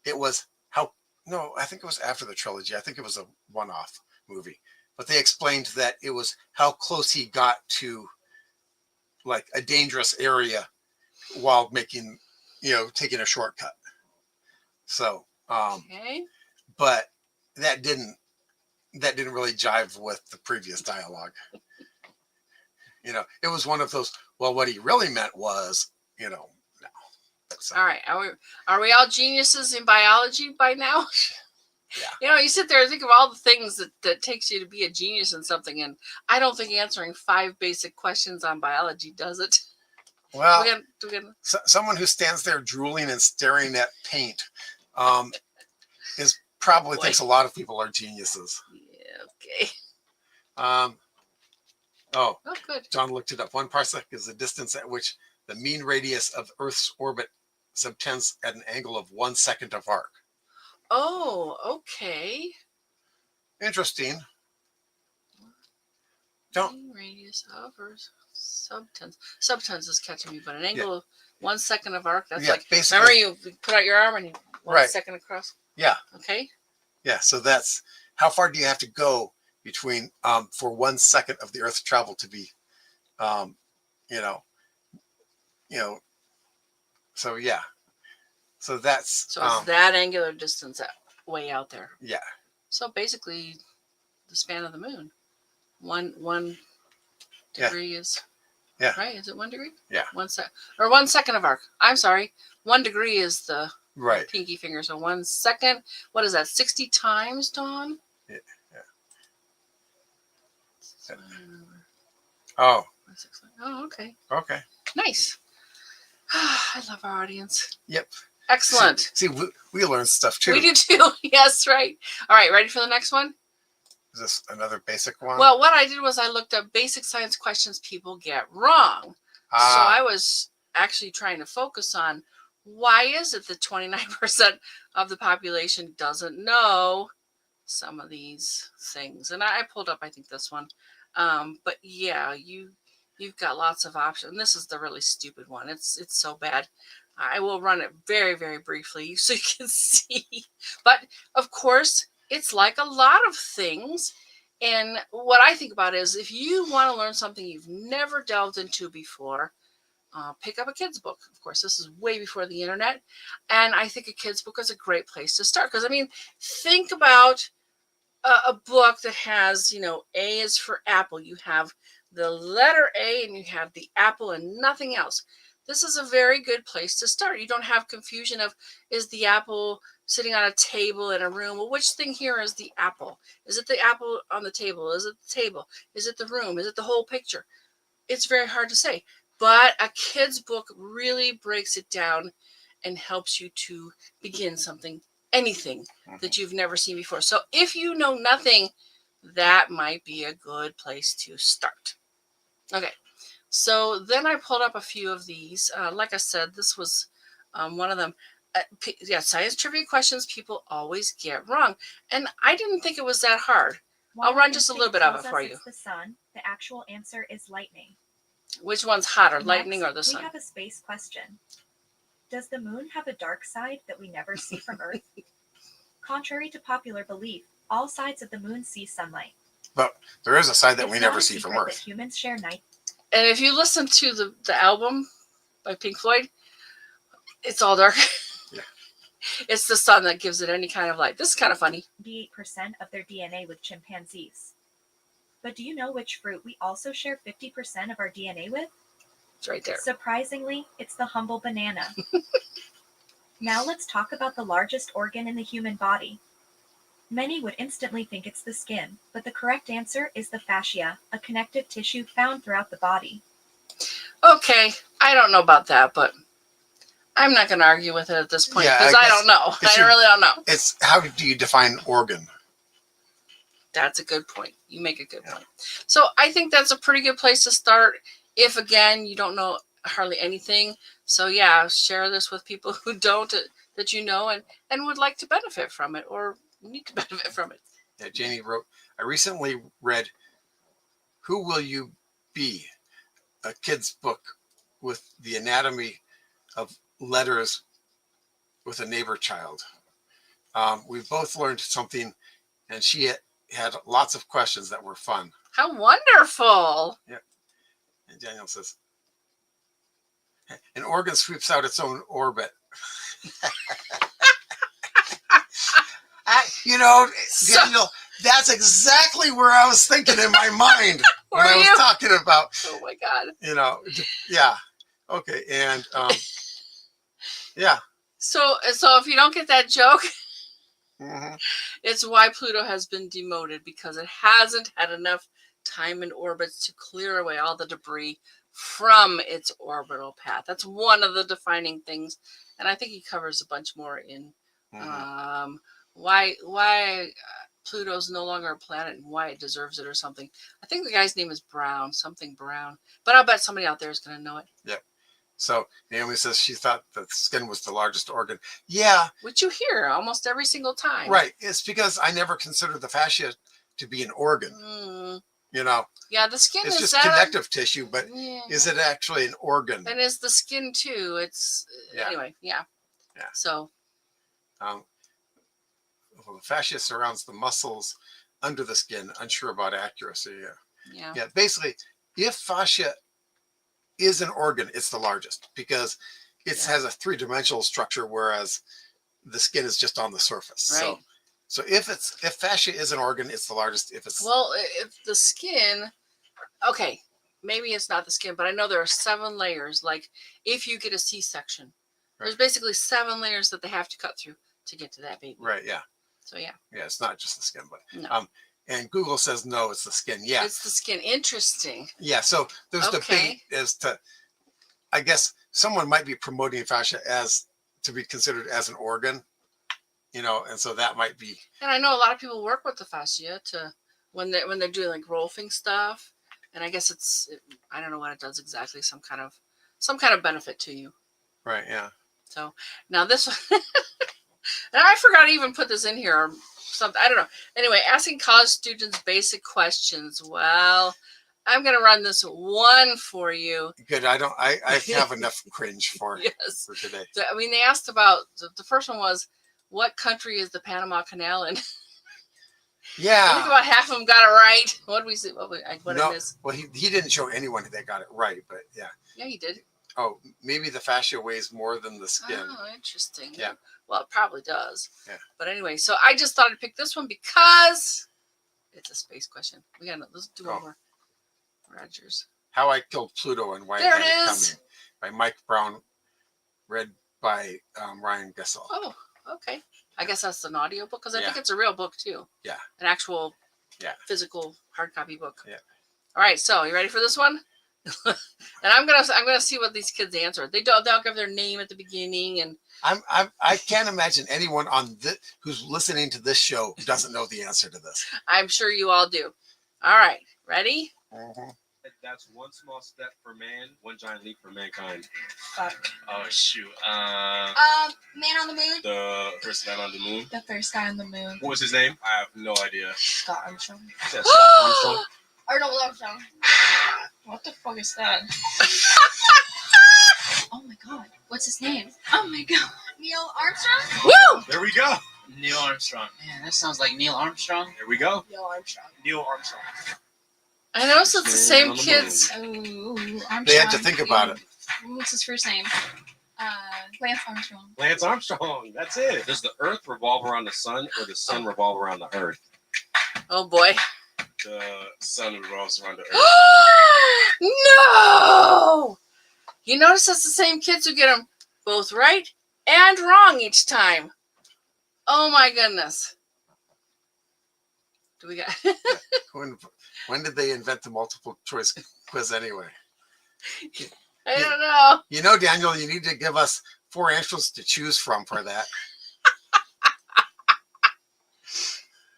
[SPEAKER 2] it was I think it was after the trilogy. I think it was a one-off movie. But they explained that it was how close he got to like a dangerous area while taking a shortcut. So,
[SPEAKER 1] okay.
[SPEAKER 2] But that didn't really jive with the previous dialogue. It was one of those, well, what he really meant was, no. So,
[SPEAKER 1] all right. Are we all geniuses in biology by now?
[SPEAKER 2] Yeah.
[SPEAKER 1] You sit there and think of all the things that takes you to be a genius in something, and I don't think answering 5 basic questions on biology does it.
[SPEAKER 2] Well, someone who stands there drooling and staring at paint probably thinks a lot of people are geniuses.
[SPEAKER 1] Yeah, okay.
[SPEAKER 2] Oh,
[SPEAKER 1] good.
[SPEAKER 2] John looked it up. 1 parsec is the distance at which the mean radius of Earth's orbit subtends at an angle of 1 second of arc.
[SPEAKER 1] Oh, okay.
[SPEAKER 2] Interesting.
[SPEAKER 1] Mean radius of Earth subtends. Subtends is catching me, but an angle of 1 second of arc. That's basically. Remember you put out your arm and you 1 second across.
[SPEAKER 2] Yeah.
[SPEAKER 1] Okay.
[SPEAKER 2] Yeah. So that's how far do you have to go between for 1 second of the Earth's travel to be, So yeah. So that's
[SPEAKER 1] it's that angular distance way out there.
[SPEAKER 2] Yeah.
[SPEAKER 1] So basically, the span of the moon. One degree is.
[SPEAKER 2] Yeah.
[SPEAKER 1] Right? Is it 1 degree?
[SPEAKER 2] Yeah.
[SPEAKER 1] 1 second of arc. I'm sorry. 1 degree is the pinky finger. So 1 second. What is that? 60 times, Dawn?
[SPEAKER 2] Yeah. Oh.
[SPEAKER 1] Oh, okay.
[SPEAKER 2] Okay.
[SPEAKER 1] Nice. I love our audience.
[SPEAKER 2] Yep.
[SPEAKER 1] Excellent.
[SPEAKER 2] See, we learn stuff too.
[SPEAKER 1] We do too. Yes, right. All right, ready for the next one?
[SPEAKER 2] Is this another basic one?
[SPEAKER 1] Well, what I did was I looked up basic science questions people get wrong. So I was actually trying to focus on why is it that 29% of the population doesn't know some of these things. And I pulled up, I think, this one. But yeah, you've got lots of options. This is the really stupid one. It's so bad. I will run it very, very briefly so you can see. But of course, it's like a lot of things. And what I think about is if you want to learn something you've never delved into before, pick up a kid's book. Of course, this is way before the internet. And I think a kid's book is a great place to start. Because, think about a book that has, A is for apple. You have the letter A and you have the apple and nothing else, this is a very good place to start. You don't have confusion of, is the apple sitting on a table in a room? Well, which thing here is the apple? Is it the apple on the table? Is it the table? Is it the room? Is it the whole picture? It's very hard to say. But a kid's book really breaks it down and helps you to begin something, anything that you've never seen before. So if you know nothing, that might be a good place to start. Okay, so then I pulled up a few of these. Like I said, this was one of them. Yeah, science trivia questions people always get wrong. And I didn't think it was that hard.
[SPEAKER 5] While
[SPEAKER 1] I'll run
[SPEAKER 5] our
[SPEAKER 1] just a little
[SPEAKER 5] instinct
[SPEAKER 1] bit of
[SPEAKER 5] tells
[SPEAKER 1] it for
[SPEAKER 5] us
[SPEAKER 1] you.
[SPEAKER 5] it's the sun, the actual answer is lightning.
[SPEAKER 1] Which one's hotter, lightning
[SPEAKER 5] Next,
[SPEAKER 1] or the sun?
[SPEAKER 5] We have a space question. Does the moon have a dark side that we never see from Earth? Contrary to popular belief, all sides of the moon see sunlight.
[SPEAKER 2] But there is a side that
[SPEAKER 5] It's
[SPEAKER 2] we
[SPEAKER 5] not
[SPEAKER 2] never
[SPEAKER 5] a
[SPEAKER 2] see from
[SPEAKER 5] secret that
[SPEAKER 2] Earth.
[SPEAKER 5] humans share night.
[SPEAKER 1] And if you listen to the album by Pink Floyd, it's all dark.
[SPEAKER 2] Yeah.
[SPEAKER 1] It's the sun that gives it any kind of light. This is kind of funny.
[SPEAKER 5] 98% of their DNA with chimpanzees. But do you know which fruit we also share 50% of our DNA with?
[SPEAKER 1] It's right there.
[SPEAKER 5] Surprisingly, it's the humble banana. Now let's talk about the largest organ in the human body. Many would instantly think it's the skin, but the correct answer is the fascia, a connective tissue found throughout the body.
[SPEAKER 1] Okay, I don't know about that, but I'm not going to argue with it at this point
[SPEAKER 2] Yeah,
[SPEAKER 1] because
[SPEAKER 2] I
[SPEAKER 1] I
[SPEAKER 2] guess
[SPEAKER 1] don't know.
[SPEAKER 2] it's
[SPEAKER 1] I really don't know.
[SPEAKER 2] It's how do you define organ?
[SPEAKER 1] That's a good point. You make a good point. So I think that's a pretty good place to start if, again, you don't know hardly anything. So, yeah, share this with people who don't, that you know, and would like to benefit from it or need to benefit from it.
[SPEAKER 2] Yeah, Janie wrote, I recently read Who Will You Be? A kid's book with the anatomy of letters with a neighbor child. We both learned something, and she had lots of questions that were fun.
[SPEAKER 1] How wonderful.
[SPEAKER 2] And Daniel says, an organ sweeps out its own orbit. Daniel, that's exactly where I was thinking in my mind when I was talking about.
[SPEAKER 1] Oh my God.
[SPEAKER 2] Yeah. Okay. And yeah.
[SPEAKER 1] So if you don't get that joke,
[SPEAKER 2] Mm-hmm.
[SPEAKER 1] it's why Pluto has been demoted, because it hasn't had enough time in orbits to clear away all the debris from its orbital path. That's one of the defining things, and I think he covers a bunch more in why Pluto's no longer a planet and why it deserves it or something. I think the guy's name is Brown, something Brown, but I'll bet somebody out there is going to know it.
[SPEAKER 2] Yep. So Naomi says she thought that skin was the largest organ. Yeah.
[SPEAKER 1] Which you hear almost every single time.
[SPEAKER 2] Right. It's because I never considered the fascia to be an organ.
[SPEAKER 1] Yeah, the skin
[SPEAKER 2] it's
[SPEAKER 1] is
[SPEAKER 2] just connective tissue, but
[SPEAKER 1] yeah.
[SPEAKER 2] Is it actually an organ?
[SPEAKER 1] And is the skin too? It's anyway, yeah. So
[SPEAKER 2] well, the fascia surrounds the muscles under the skin. Unsure about accuracy. Yeah. Basically, if fascia is an organ, it's the largest because it has a three-dimensional structure, whereas the skin is just on the surface.
[SPEAKER 1] Right.
[SPEAKER 2] So if fascia is an organ, it's the largest. If
[SPEAKER 1] the skin, okay, maybe it's not the skin, but I know there are 7 layers. Like if you get a C-section, there's basically 7 layers that they have to cut through to get to that baby.
[SPEAKER 2] Right. Yeah.
[SPEAKER 1] So yeah.
[SPEAKER 2] Yeah, it's not just the skin, but
[SPEAKER 1] no.
[SPEAKER 2] And Google says no, it's the skin. Yeah,
[SPEAKER 1] it's the skin. Interesting.
[SPEAKER 2] Yeah. So there's debate as to, I guess someone might be promoting fascia as to be considered as an organ, and so that might be.
[SPEAKER 1] And I know a lot of people work with the fascia to when they're doing like rolfing stuff, and I guess I don't know what it does exactly. Some kind of benefit to you.
[SPEAKER 2] Right. Yeah.
[SPEAKER 1] So now this one, and I forgot to even put this in here. Something I don't know. Anyway, asking college students basic questions. Well, I'm gonna run this one for you.
[SPEAKER 2] Good. I have enough cringe for for today.
[SPEAKER 1] I mean, they asked about the first one was, what country is the Panama Canal in?
[SPEAKER 2] Yeah.
[SPEAKER 1] I think about half of them got it right. What did we see? What
[SPEAKER 2] no,
[SPEAKER 1] it is?
[SPEAKER 2] Well, he didn't show anyone that got it right, but yeah.
[SPEAKER 1] Yeah, he did.
[SPEAKER 2] Oh, maybe the fascia weighs more than the skin.
[SPEAKER 1] Oh, interesting.
[SPEAKER 2] Yeah.
[SPEAKER 1] Well, it probably does.
[SPEAKER 2] Yeah.
[SPEAKER 1] But anyway, so I just thought I'd pick this one because it's a space question. Let's do one more. Rogers.
[SPEAKER 2] How I Killed Pluto and Why
[SPEAKER 1] There
[SPEAKER 2] It
[SPEAKER 1] it
[SPEAKER 2] Had
[SPEAKER 1] is.
[SPEAKER 2] Coming by Mike Brown, read by Ryan Gessel.
[SPEAKER 1] Oh, okay. I guess that's an audio book because I think
[SPEAKER 2] Yeah.
[SPEAKER 1] it's a real book too.
[SPEAKER 2] Yeah.
[SPEAKER 1] An actual
[SPEAKER 2] Yeah.
[SPEAKER 1] physical hard copy book.
[SPEAKER 2] Yeah.
[SPEAKER 1] All right, so you ready for this one? And I'm gonna see what these kids answer. They'll give their name at the beginning, and
[SPEAKER 2] I can't imagine anyone on this who's listening to this show doesn't know the answer to this.
[SPEAKER 1] I'm sure you all do. All right, ready?
[SPEAKER 2] Mm-hmm.
[SPEAKER 6] That's one small step for man, one giant leap for mankind.
[SPEAKER 7] Fuck.
[SPEAKER 6] Oh shoot.
[SPEAKER 7] Man on the moon.
[SPEAKER 6] The first man on the moon.
[SPEAKER 7] The first guy on the moon.
[SPEAKER 6] What was his name? I have no idea.
[SPEAKER 7] Scott Armstrong.
[SPEAKER 6] Is that Scott Armstrong?
[SPEAKER 7] Arnold Armstrong. What the fuck is that? Oh my god. What's his name? Oh my god. Neil Armstrong?
[SPEAKER 1] Woo!
[SPEAKER 6] There we go.
[SPEAKER 8] Neil Armstrong. Man, that sounds like Neil Armstrong.
[SPEAKER 6] There we go.
[SPEAKER 7] Neil Armstrong.
[SPEAKER 6] Neil Armstrong.
[SPEAKER 1] I noticed it's the same
[SPEAKER 6] Man on the
[SPEAKER 1] kids.
[SPEAKER 7] Ooh, Armstrong.
[SPEAKER 2] They had to think about it.
[SPEAKER 7] What's his first name? Lance Armstrong.
[SPEAKER 6] Lance Armstrong. That's it. Does the Earth revolve around the sun, or the sun revolve around the Earth?
[SPEAKER 1] Oh boy.
[SPEAKER 6] The sun revolves around the Earth.
[SPEAKER 1] No! You notice it's the same kids who get them both right and wrong each time. Oh my goodness. Do we got?
[SPEAKER 2] When did they invent the multiple choice quiz anyway?
[SPEAKER 1] I don't know.
[SPEAKER 2] You know, Daniel, you need to give us 4 answers to choose from for that.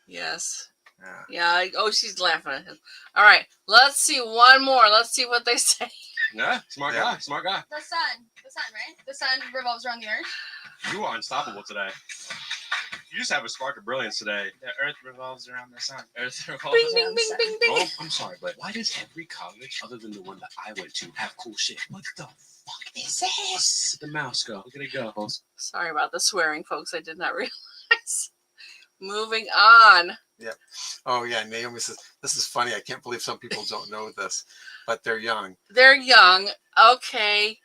[SPEAKER 1] Yes.
[SPEAKER 2] Yeah.
[SPEAKER 1] Yeah. Oh, she's laughing at him. All right. Let's see one more. Let's see what they say.
[SPEAKER 6] Yeah, smart
[SPEAKER 2] Yeah.
[SPEAKER 6] guy. Smart guy.
[SPEAKER 7] The sun. The sun, right? The sun revolves around the earth.
[SPEAKER 6] You are unstoppable today. You just have a spark of brilliance today.
[SPEAKER 8] The Earth revolves around the sun. Earth revolves
[SPEAKER 1] Bing,
[SPEAKER 8] around
[SPEAKER 1] bing,
[SPEAKER 8] the
[SPEAKER 1] bing,
[SPEAKER 8] sun.
[SPEAKER 1] bing, bing.
[SPEAKER 6] Oh, I'm sorry, but why does every college, other than the one that I went to, have cool shit? What the fuck is this? Look at the mouse go. Look at it go.
[SPEAKER 1] Sorry about the swearing, folks. I did not realize. Moving on.
[SPEAKER 2] Oh yeah, Naomi says this is funny. I can't believe some people don't know this, but they're young.
[SPEAKER 1] They're young. Okay.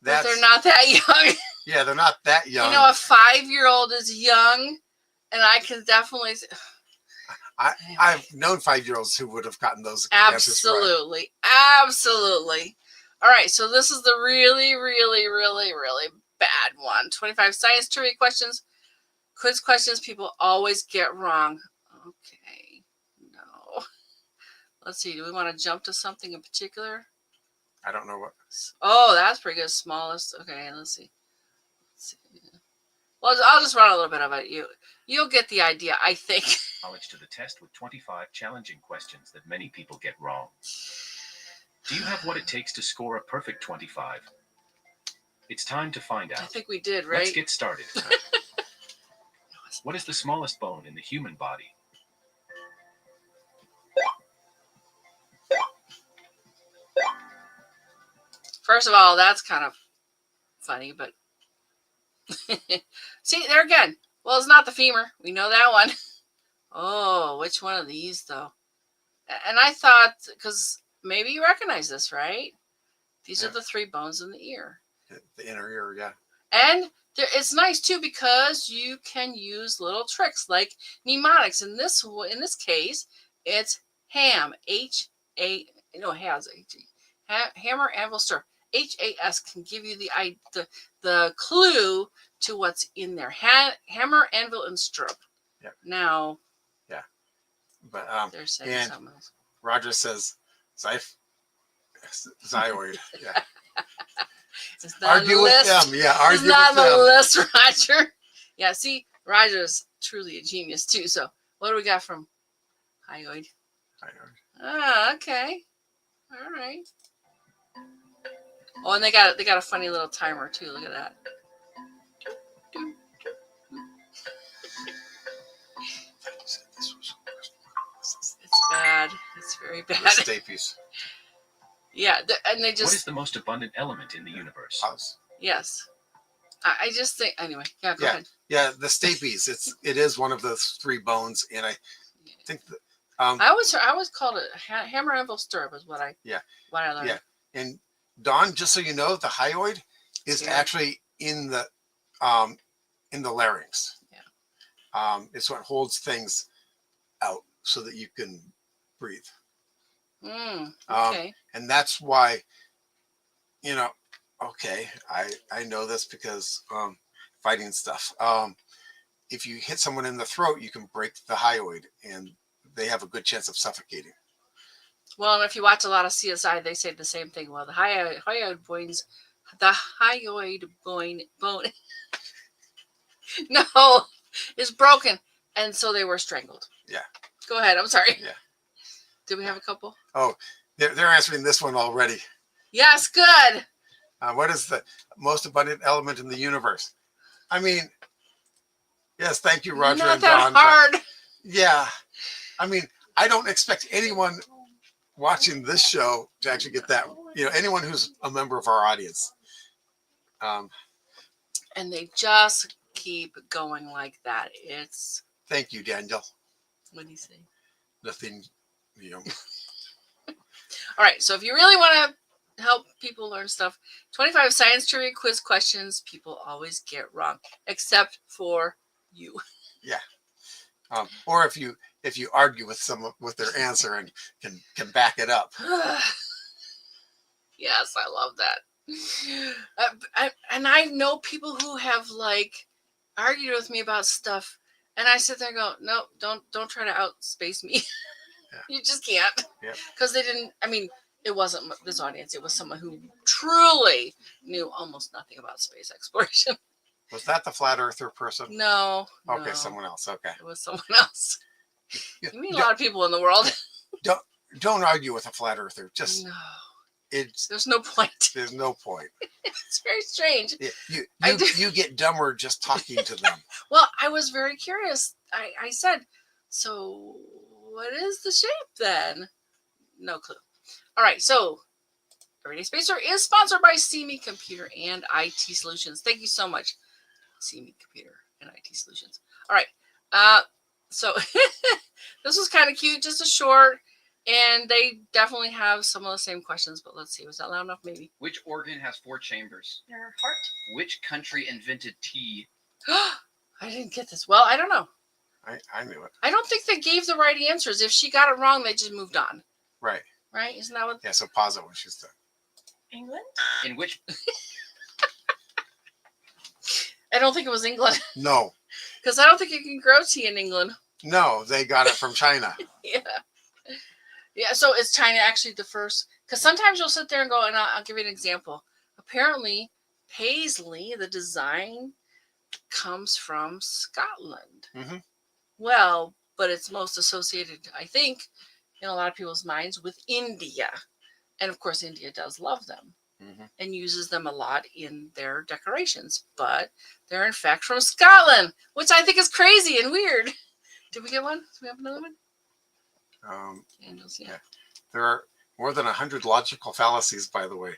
[SPEAKER 1] But they're not that young.
[SPEAKER 2] Yeah, they're not that young.
[SPEAKER 1] You know, a 5-year-old is young, and I can definitely.
[SPEAKER 2] I've known 5-year-olds who would have gotten those answers right.
[SPEAKER 1] Absolutely. Absolutely. All right. So this is the really, really, really, really bad one. 25 science trivia questions. Quiz questions people always get wrong. Okay. No. Let's see. Do we want to jump to something in particular?
[SPEAKER 2] I don't know what.
[SPEAKER 1] Oh, that's pretty good. Smallest. Okay. Let's see. Well, I'll just run a little bit of it. You'll get the idea, I think.
[SPEAKER 4] Knowledge to the test with 25 challenging questions that many people get wrong. Do you have what it takes to score a perfect 25? It's time to find
[SPEAKER 1] I
[SPEAKER 4] out.
[SPEAKER 1] think we did, right?
[SPEAKER 4] Let's get started. What is the smallest bone in the human body?
[SPEAKER 1] First of all, that's kind of funny, but see, there again. Well, it's not the femur. We know that one. Oh, which one of these, though? And I thought, because maybe you recognize this, right? These are the 3 bones in the ear.
[SPEAKER 2] The inner ear, yeah.
[SPEAKER 1] And it's nice, too, because you can use little tricks like mnemonics. In this case, it's HAM. Hammer, anvil, stir. HAS can give you the clue to what's in there. Hammer, anvil, and stirrup.
[SPEAKER 2] Yep.
[SPEAKER 1] Now,
[SPEAKER 2] yeah, but
[SPEAKER 1] they're saying
[SPEAKER 2] and
[SPEAKER 1] something else.
[SPEAKER 2] Roger says xyoid. Yeah,
[SPEAKER 1] It's not
[SPEAKER 2] argue
[SPEAKER 1] on the
[SPEAKER 2] with
[SPEAKER 1] list.
[SPEAKER 2] them. Yeah,
[SPEAKER 1] It's
[SPEAKER 2] argue
[SPEAKER 1] not
[SPEAKER 2] with
[SPEAKER 1] on the
[SPEAKER 2] them.
[SPEAKER 1] list, Roger. Yeah, see, Roger's truly a genius too. So, what do we got from hyoid? Ah, okay, all right. Oh, and they got a funny little timer too. Look at that. It's bad. It's very bad.
[SPEAKER 2] The stapes.
[SPEAKER 1] Yeah, and they
[SPEAKER 4] What is
[SPEAKER 1] just
[SPEAKER 4] the most abundant element in the universe?
[SPEAKER 2] House.
[SPEAKER 1] yes. I just think anyway. Yeah, go ahead.
[SPEAKER 2] Yeah, the stapes. It is one of the 3 bones, and I think that
[SPEAKER 1] I always called it hammer, anvil, stirrup is what I learned.
[SPEAKER 2] Yeah. And Dawn, just so you know, the hyoid is actually in the larynx.
[SPEAKER 1] Yeah.
[SPEAKER 2] It's what holds things out so that you can breathe.
[SPEAKER 1] Okay.
[SPEAKER 2] And that's why, okay, I know this because fighting stuff. If you hit someone in the throat, you can break the hyoid, and they have a good chance of suffocating.
[SPEAKER 1] Well, and if you watch a lot of CSI, they say the same thing. Well, the hyoid bone, no, is broken, and so they were strangled.
[SPEAKER 2] Yeah.
[SPEAKER 1] Go ahead. I'm sorry.
[SPEAKER 2] Yeah.
[SPEAKER 1] Did we have a couple?
[SPEAKER 2] Oh, they're answering this one already.
[SPEAKER 1] Yes, good.
[SPEAKER 2] What is the most abundant element in the universe? I mean, yes, thank you, Roger
[SPEAKER 1] Not
[SPEAKER 2] and
[SPEAKER 1] that
[SPEAKER 2] Don.
[SPEAKER 1] hard.
[SPEAKER 2] Yeah. I mean, I don't expect anyone watching this show to actually get that. Anyone who's a member of our audience.
[SPEAKER 1] And they just keep going like that. It's.
[SPEAKER 2] Thank you, Daniel.
[SPEAKER 1] What do you say?
[SPEAKER 2] Nothing,
[SPEAKER 1] All right. So if you really want to help people learn stuff, 25 science trivia quiz questions people always get wrong, except for you.
[SPEAKER 2] Yeah. Or if you argue with someone with their answer and can back it up.
[SPEAKER 1] Yes, I love that. And I know people who have argued with me about stuff, and I sit there and go, no, don't try to outspace me.
[SPEAKER 2] Yeah.
[SPEAKER 1] You just can't.
[SPEAKER 2] Yeah.
[SPEAKER 1] Because they didn't. I mean, it wasn't this audience. It was someone who truly knew almost nothing about space exploration.
[SPEAKER 2] Was that the flat earther person?
[SPEAKER 1] No.
[SPEAKER 2] Okay,
[SPEAKER 1] no.
[SPEAKER 2] someone else. Okay.
[SPEAKER 1] It was someone else. You meet a lot of people in the world.
[SPEAKER 2] Don't argue with a flat earther. Just
[SPEAKER 1] No.
[SPEAKER 2] There's
[SPEAKER 1] no point.
[SPEAKER 2] There's no point.
[SPEAKER 1] It's very strange.
[SPEAKER 2] Yeah, you get dumber just talking to them.
[SPEAKER 1] Well, I was very curious. I said, so what is the shape then? No clue. All right, so Everyday Spacer is sponsored by CME Computer and IT Solutions. Thank you so much, CME Computer and IT Solutions. All right, so this was kind of cute, just a short, and they definitely have some of the same questions, but let's see. Was that loud enough? Maybe.
[SPEAKER 8] Which organ has 4 chambers?
[SPEAKER 5] Your heart.
[SPEAKER 8] Which country invented tea?
[SPEAKER 1] I didn't get this. Well, I don't know.
[SPEAKER 2] I knew it.
[SPEAKER 1] I don't think they gave the right answers. If she got it wrong, they just moved on.
[SPEAKER 2] Right.
[SPEAKER 1] Right? Isn't that what?
[SPEAKER 2] Yeah, so pause it when she's done.
[SPEAKER 5] England.
[SPEAKER 8] In which
[SPEAKER 1] I don't think it was England.
[SPEAKER 2] No.
[SPEAKER 1] Because I don't think you can grow tea in England.
[SPEAKER 2] No, they got it from China.
[SPEAKER 1] Yeah. Yeah, so is China actually the first? Because sometimes you'll sit there and go, and I'll give you an example. Apparently, paisley, the design, comes from Scotland.
[SPEAKER 2] Mm-hmm.
[SPEAKER 1] Well, but it's most associated, I think, in a lot of people's minds with India. And of course, India does love them and uses them a lot in their decorations. But they're in fact from Scotland, which I think is crazy and weird. Did we get one? Do we have another one?
[SPEAKER 2] Yeah. There are more than 100 logical fallacies, by the way.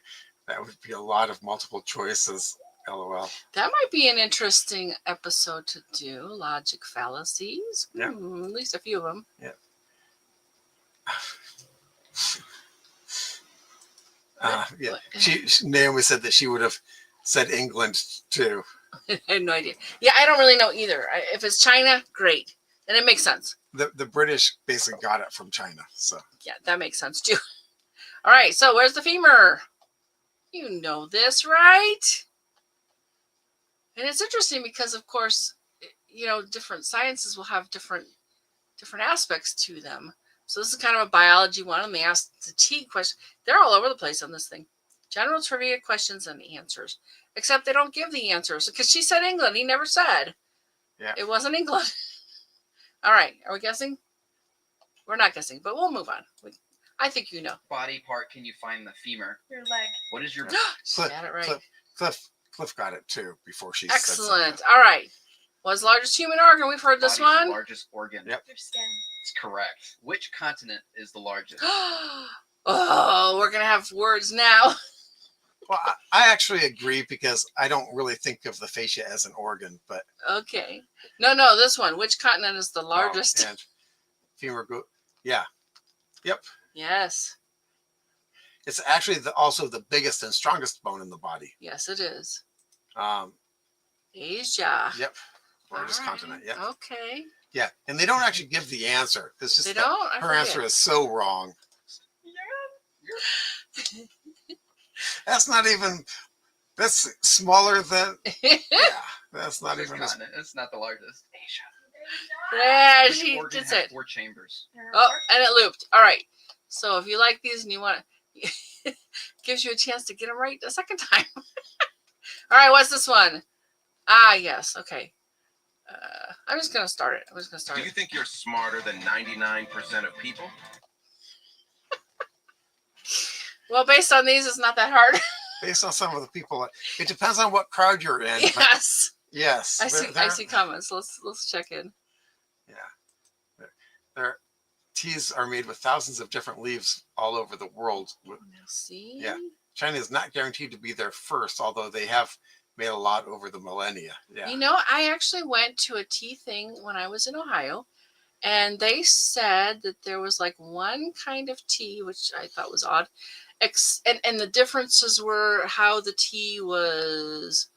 [SPEAKER 2] That would be a lot of multiple choices. LOL.
[SPEAKER 1] That might be an interesting episode to do. Logic fallacies.
[SPEAKER 2] Yeah.
[SPEAKER 1] At least a few of them.
[SPEAKER 2] Yeah. Yeah. Naomi said that she would have said England too.
[SPEAKER 1] I have no idea. Yeah, I don't really know either. If it's China, great. And it makes sense.
[SPEAKER 2] The British basically got it from China. So
[SPEAKER 1] yeah, that makes sense too. All right, so where's the femur? You know this, right? And it's interesting because, of course, different sciences will have different aspects to them. So this is kind of a biology one, and they asked the T question. They're all over the place on this thing. General trivia questions and answers. Except they don't give the answers because she said England. He never said.
[SPEAKER 2] Yeah.
[SPEAKER 1] It wasn't England. All right. Are we guessing? We're not guessing, but we'll move on. I think you know.
[SPEAKER 8] body part can you find the femur?
[SPEAKER 5] Your leg.
[SPEAKER 8] What is your
[SPEAKER 1] She got it right.
[SPEAKER 2] Cliff got it too before she
[SPEAKER 1] Excellent.
[SPEAKER 2] said
[SPEAKER 1] All right. What's the largest human organ? We've heard this
[SPEAKER 8] body's the
[SPEAKER 1] one.
[SPEAKER 8] largest organ?
[SPEAKER 2] Yep.
[SPEAKER 5] Your skin.
[SPEAKER 8] It's correct. Which continent is the largest?
[SPEAKER 1] Oh, we're going to have words now.
[SPEAKER 2] Well, I actually agree because I don't really think of the fascia as an organ, but
[SPEAKER 1] Okay. No, this one. Which continent is the largest?
[SPEAKER 2] and femur yeah. Yep.
[SPEAKER 1] Yes.
[SPEAKER 2] It's actually also the biggest and strongest bone in the body.
[SPEAKER 1] Yes, it is.
[SPEAKER 2] Asia.
[SPEAKER 1] Asia.
[SPEAKER 2] Yep. Largest
[SPEAKER 1] All right.
[SPEAKER 2] continent. Yep.
[SPEAKER 1] Okay.
[SPEAKER 2] Yeah. And they don't actually give the answer. It's just
[SPEAKER 1] They
[SPEAKER 2] that
[SPEAKER 1] don't? I
[SPEAKER 2] her
[SPEAKER 1] forget.
[SPEAKER 2] answer is so wrong.
[SPEAKER 5] Yes.
[SPEAKER 2] That's not even. That's smaller than. Yeah, that's not
[SPEAKER 8] Largest
[SPEAKER 2] even. As,
[SPEAKER 8] continent. It's not the largest. Asia.
[SPEAKER 1] Yeah,
[SPEAKER 8] Which
[SPEAKER 1] she
[SPEAKER 8] organ
[SPEAKER 1] did
[SPEAKER 8] has
[SPEAKER 1] it.
[SPEAKER 8] 4 chambers?
[SPEAKER 1] Oh, and it looped. All right. So if you like these and you want to, gives you a chance to get them right a second time. All right, what's this one? Ah, yes. Okay. I'm just gonna start it. I'm just gonna start
[SPEAKER 3] Do you
[SPEAKER 1] it.
[SPEAKER 3] think you're smarter than 99% of people?
[SPEAKER 1] Well, based on these, it's not that hard.
[SPEAKER 2] based on some of the people, it depends on what crowd you're in. But
[SPEAKER 1] Yes.
[SPEAKER 2] yes,
[SPEAKER 1] I see comments. Let's check in.
[SPEAKER 2] Yeah, their teas are made with thousands of different leaves all over the world.
[SPEAKER 1] Now see.
[SPEAKER 2] Yeah. China is not guaranteed to be there first, although they have made a lot over the millennia. Yeah.
[SPEAKER 1] You know, I actually went to a tea thing when I was in Ohio, and they said that there was like one kind of tea, which I thought was odd. And the differences were how the tea was,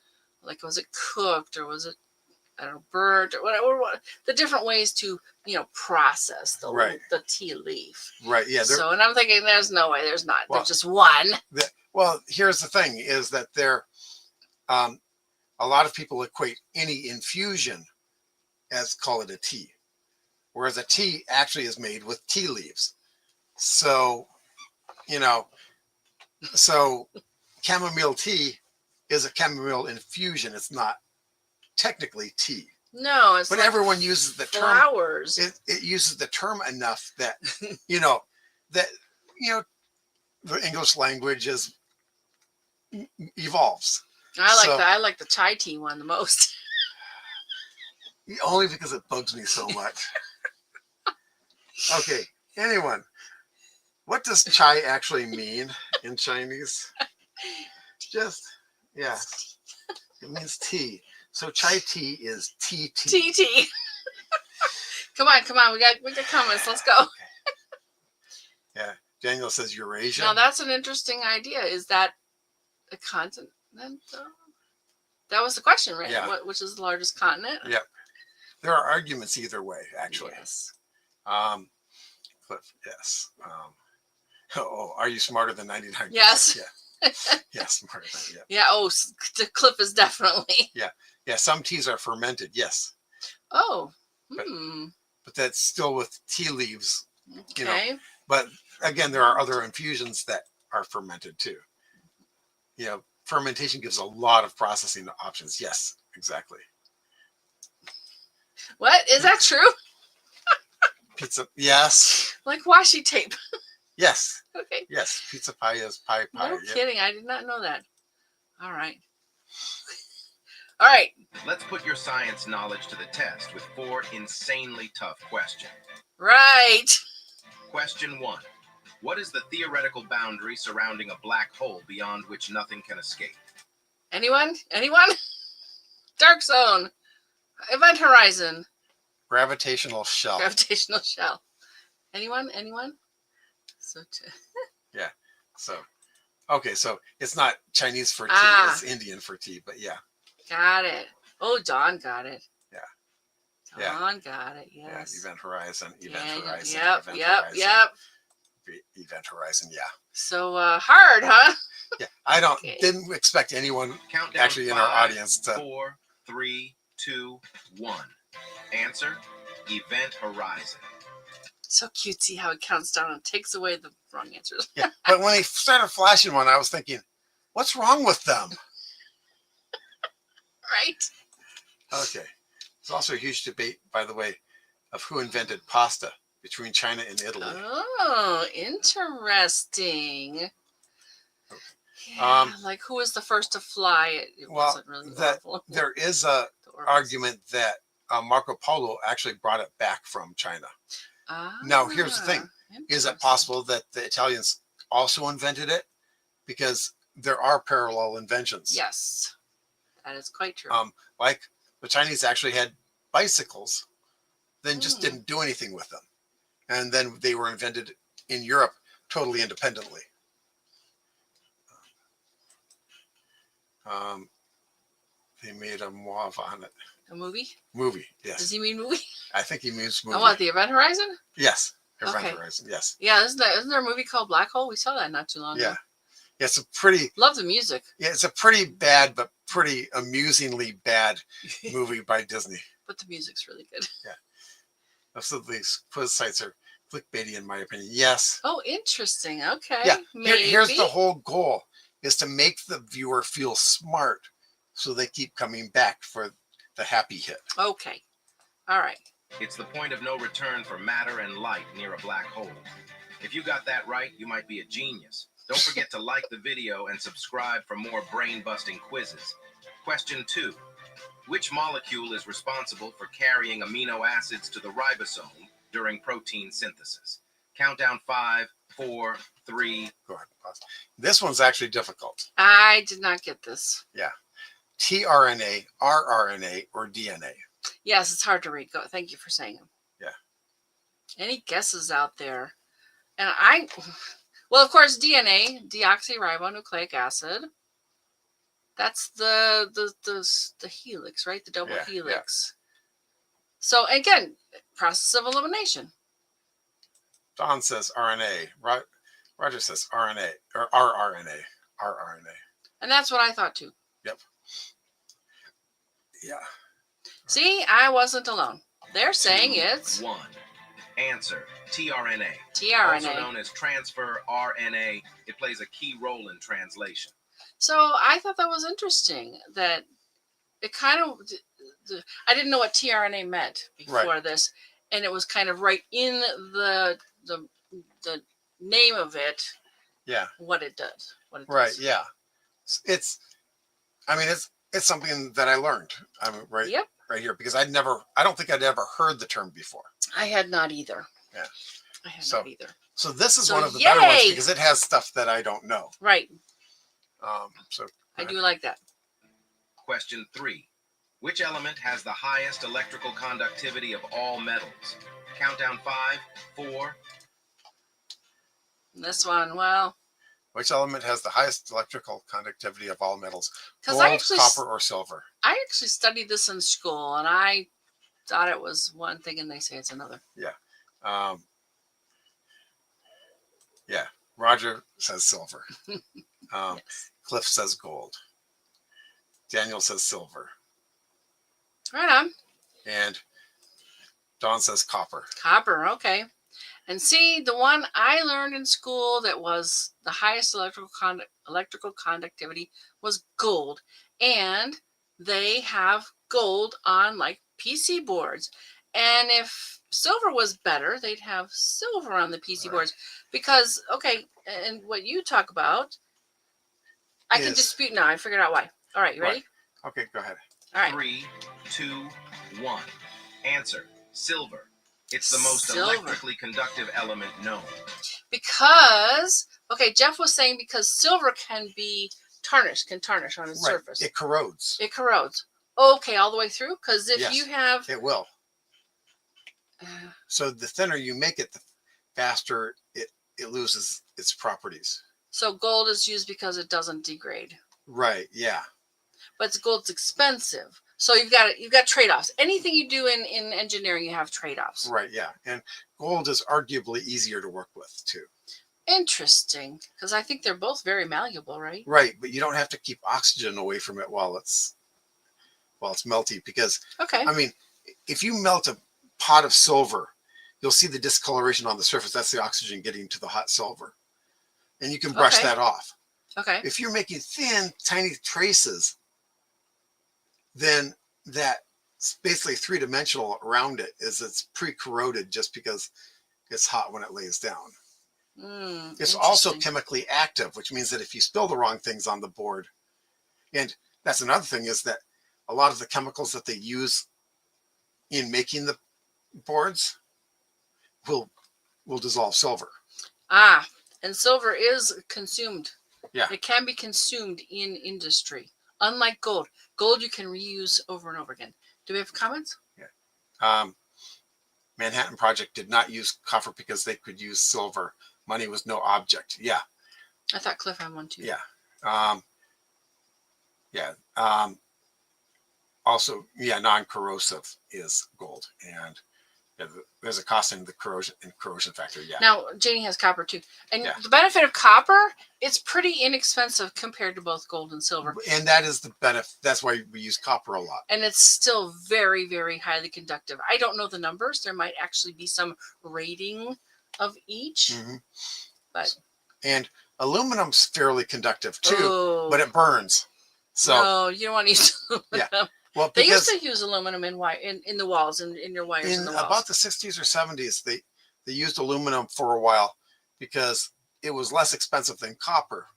[SPEAKER 1] like, was it cooked or was it, I don't know, burnt or whatever, the different ways to, process the tea leaf.
[SPEAKER 2] Right. Yeah.
[SPEAKER 1] So, and I'm thinking, there's no way, there's not.
[SPEAKER 2] Well,
[SPEAKER 1] there's just one.
[SPEAKER 2] Well, here's the thing: is that a lot of people equate any infusion as call it a tea, whereas a tea actually is made with tea leaves. So, so chamomile tea is a chamomile infusion. It's not technically tea.
[SPEAKER 1] No, it's
[SPEAKER 2] but
[SPEAKER 1] like
[SPEAKER 2] everyone uses the
[SPEAKER 1] flowers.
[SPEAKER 2] term. It uses the term enough that that the English language evolves.
[SPEAKER 1] I like the chai tea one the most.
[SPEAKER 2] Only because it bugs me so much. Okay, anyone, what does chai actually mean in Chinese? Just, yeah, it means tea. So chai tea is tea.
[SPEAKER 1] Tea. Come on, we got comments. Let's go.
[SPEAKER 2] Yeah, Daniel says Eurasia.
[SPEAKER 1] Now that's an interesting idea. Is that a continent? That was the question, right?
[SPEAKER 2] Yeah.
[SPEAKER 1] Which is the largest continent?
[SPEAKER 2] Yep. There are arguments either way, actually.
[SPEAKER 1] Yes.
[SPEAKER 2] Cliff, yes. Are you smarter than 99%?
[SPEAKER 1] Yes.
[SPEAKER 2] Yeah. Yeah, smarter than, yeah.
[SPEAKER 1] Yeah. Oh, the Cliff is definitely.
[SPEAKER 2] Yeah, some teas are fermented, yes.
[SPEAKER 1] Oh.
[SPEAKER 2] But that's still with tea leaves,
[SPEAKER 1] Okay.
[SPEAKER 2] But again, there are other infusions that are fermented too. Fermentation gives a lot of processing options. Yes, exactly.
[SPEAKER 1] What? Is that true?
[SPEAKER 2] Pizza, yes.
[SPEAKER 1] Like washi tape.
[SPEAKER 2] Yes.
[SPEAKER 1] Okay.
[SPEAKER 2] Yes, pizza pie is pie.
[SPEAKER 1] No
[SPEAKER 2] Yeah.
[SPEAKER 1] kidding. I did not know that. All right. All right.
[SPEAKER 3] Let's put your science knowledge to the test with 4 insanely tough questions.
[SPEAKER 1] Right.
[SPEAKER 3] Question 1. What is the theoretical boundary surrounding a black hole beyond which nothing can escape?
[SPEAKER 1] Anyone? Dark zone. Event horizon.
[SPEAKER 2] Gravitational shell.
[SPEAKER 1] Gravitational shell. Anyone? So
[SPEAKER 2] Yeah. So, okay. So it's not Chinese for tea. It's Indian for tea. But yeah.
[SPEAKER 1] got it. Oh, Dawn got it.
[SPEAKER 2] Yeah.
[SPEAKER 1] Dawn got it. Yes.
[SPEAKER 2] Yeah. Event horizon.
[SPEAKER 1] Yep.
[SPEAKER 2] Event horizon. Yeah.
[SPEAKER 1] So hard, huh?
[SPEAKER 2] Yeah. I didn't expect anyone
[SPEAKER 3] Countdown
[SPEAKER 2] actually in our
[SPEAKER 3] 5,
[SPEAKER 2] audience to.
[SPEAKER 3] 4, 3, 2, 1. Answer: event horizon.
[SPEAKER 1] So cutesy how it counts down and takes away the wrong answers.
[SPEAKER 2] Yeah. But when he started flashing one, I was thinking, what's wrong with them?
[SPEAKER 1] Right.
[SPEAKER 2] Okay. There's also a huge debate, by the way, of who invented pasta between China and Italy.
[SPEAKER 1] Oh, interesting. Yeah, like who was the first to fly? It wasn't really
[SPEAKER 2] there is a argument that Marco Polo actually brought it back from China. Now, here's the thing. Is it possible that the Italians also invented it? Because there are parallel inventions.
[SPEAKER 1] Yes, that is quite true.
[SPEAKER 2] Like the Chinese actually had bicycles, then just didn't do anything with them. And then they were invented in Europe totally independently. They made a mauve on it.
[SPEAKER 1] A movie?
[SPEAKER 2] Movie, yes.
[SPEAKER 1] Does he mean movie?
[SPEAKER 2] I think he means movie.
[SPEAKER 1] Oh, what, the Event Horizon?
[SPEAKER 2] Yes. Event
[SPEAKER 1] Okay.
[SPEAKER 2] Horizon. Yes.
[SPEAKER 1] Yeah, isn't there a movie called Black Hole? We saw that not too long
[SPEAKER 2] Yeah.
[SPEAKER 1] ago.
[SPEAKER 2] It's a pretty.
[SPEAKER 1] Love the music.
[SPEAKER 2] Yeah, it's a pretty bad but pretty amusingly bad movie by Disney.
[SPEAKER 1] But the music's really good.
[SPEAKER 2] So these quiz sites are clickbaity in my opinion. Yes.
[SPEAKER 1] Oh, interesting. Okay.
[SPEAKER 2] Yeah.
[SPEAKER 1] Maybe.
[SPEAKER 2] Here's the whole goal is to make the viewer feel smart so they keep coming back for the happy hit.
[SPEAKER 1] Okay. All right.
[SPEAKER 3] It's the point of no return for matter and light near a black hole. If you got that right, you might be a genius. Don't forget to like the video and subscribe for more brain-busting quizzes. Question 2. Which molecule is responsible for carrying amino acids to the ribosome during protein synthesis? Countdown 5, 4, 3.
[SPEAKER 2] Go ahead. Pause. This one's actually difficult.
[SPEAKER 1] I did not get this.
[SPEAKER 2] tRNA, rRNA, or DNA?
[SPEAKER 1] Yes, it's hard to read. Go. Thank you for saying them.
[SPEAKER 2] Yeah.
[SPEAKER 1] Any guesses out there? And well, of course, DNA, deoxyribonucleic acid. That's the helix, right? The double
[SPEAKER 2] Yeah,
[SPEAKER 1] helix. So again, process of elimination.
[SPEAKER 2] Don says RNA. Roger says RNA or rRNA. rRNA.
[SPEAKER 1] And that's what I thought too.
[SPEAKER 2] Yep. Yeah.
[SPEAKER 1] See, I wasn't alone. They're saying it's
[SPEAKER 3] 1. Answer, tRNA. Also
[SPEAKER 1] tRNA.
[SPEAKER 3] known as transfer RNA, it plays a key role in translation.
[SPEAKER 1] So I thought that was interesting that it kind of, I didn't know what tRNA meant before this. And it was kind of right in the name of it.
[SPEAKER 2] Yeah.
[SPEAKER 1] What it does. What it
[SPEAKER 2] Right.
[SPEAKER 1] does.
[SPEAKER 2] Yeah. It's something that I learned. Right.
[SPEAKER 1] Yep.
[SPEAKER 2] Right here because I don't think I'd ever heard the term before.
[SPEAKER 1] I had not either.
[SPEAKER 2] Yeah.
[SPEAKER 1] I had
[SPEAKER 2] So-
[SPEAKER 1] not either.
[SPEAKER 2] So this is
[SPEAKER 1] So
[SPEAKER 2] one of the better ones
[SPEAKER 1] yay!
[SPEAKER 2] because it has stuff that I don't know.
[SPEAKER 1] Right.
[SPEAKER 2] So
[SPEAKER 1] I do like that.
[SPEAKER 3] Question 3. Which element has the highest electrical conductivity of all metals? Countdown 5, 4.
[SPEAKER 1] This one, well,
[SPEAKER 2] which element has the highest electrical conductivity of all metals?
[SPEAKER 1] because
[SPEAKER 2] Gold,
[SPEAKER 1] I actually
[SPEAKER 2] copper, or silver?
[SPEAKER 1] I actually studied this in school, and I thought it was one thing, and they say it's another.
[SPEAKER 2] Um, yeah. Roger says silver.
[SPEAKER 1] Yes.
[SPEAKER 2] Cliff says gold. Daniel says silver.
[SPEAKER 1] Right on.
[SPEAKER 2] And Dawn says copper.
[SPEAKER 1] Copper, okay. And see, the one I learned in school that was the highest electrical conductivity was gold. And they have gold on like PC boards. And if silver was better, they'd have silver on the PC boards. Because, okay, and what you talk about, I can
[SPEAKER 2] Yes.
[SPEAKER 1] dispute now. I figured out why. All right, you ready?
[SPEAKER 2] Okay, go ahead.
[SPEAKER 1] All right.
[SPEAKER 3] 3, 2, 1. Answer, silver. It's the most
[SPEAKER 1] Silver.
[SPEAKER 3] electrically conductive element known.
[SPEAKER 1] Because, okay, Jeff was saying because silver can tarnish on its
[SPEAKER 2] Right.
[SPEAKER 1] surface.
[SPEAKER 2] It corrodes.
[SPEAKER 1] It corrodes. Okay, all the way through? Because if
[SPEAKER 2] Yes.
[SPEAKER 1] you have...
[SPEAKER 2] It will. So the thinner you make it, the faster it loses its properties.
[SPEAKER 1] So gold is used because it doesn't degrade.
[SPEAKER 2] Right. Yeah.
[SPEAKER 1] But gold's expensive. So you've got trade-offs. Anything you do in engineering, you have trade-offs.
[SPEAKER 2] Right. Yeah. And gold is arguably easier to work with too.
[SPEAKER 1] Interesting. Because I think they're both very malleable, right?
[SPEAKER 2] Right. But you don't have to keep oxygen away from it while it's melty because
[SPEAKER 1] Okay.
[SPEAKER 2] I mean, if you melt a pot of silver, you'll see the discoloration on the surface. That's the oxygen getting to the hot silver. And you can brush
[SPEAKER 1] Okay.
[SPEAKER 2] that off.
[SPEAKER 1] Okay.
[SPEAKER 2] If you're making thin, tiny traces, then that basically three-dimensional around it it's pre-corroded just because it's hot when it lays down. It's also
[SPEAKER 1] Interesting.
[SPEAKER 2] chemically active, which means that if you spill the wrong things on the board, and that's another thing is that a lot of the chemicals that they use in making the boards will dissolve silver.
[SPEAKER 1] And silver is consumed.
[SPEAKER 2] Yeah.
[SPEAKER 1] It can be consumed in industry. Unlike gold. Gold you can reuse over and over again. Do we have comments?
[SPEAKER 2] Manhattan Project did not use copper because they could use silver. Money was no object. Yeah.
[SPEAKER 1] I thought Cliff had one too.
[SPEAKER 2] Yeah. Also, non-corrosive is gold. And Yeah, there's a cost in the corrosion factor. Yeah.
[SPEAKER 1] Now, Janie has copper too. And
[SPEAKER 2] Yeah.
[SPEAKER 1] the benefit of copper, it's pretty inexpensive compared to both gold and silver.
[SPEAKER 2] And that is the benefit. That's why we use copper a lot.
[SPEAKER 1] And it's still very, very highly conductive. I don't know the numbers. There might actually be some rating of each.
[SPEAKER 2] Mhm.
[SPEAKER 1] But
[SPEAKER 2] And aluminum's fairly conductive too,
[SPEAKER 1] Oh.
[SPEAKER 2] but it burns. So
[SPEAKER 1] no, you don't want to use aluminum.
[SPEAKER 2] Yeah. well,
[SPEAKER 1] They used
[SPEAKER 2] because
[SPEAKER 1] to use aluminum in the walls, in your wires in
[SPEAKER 2] in
[SPEAKER 1] the walls.
[SPEAKER 2] about the 60s or 70s, they used aluminum for a while because it was less expensive than copper.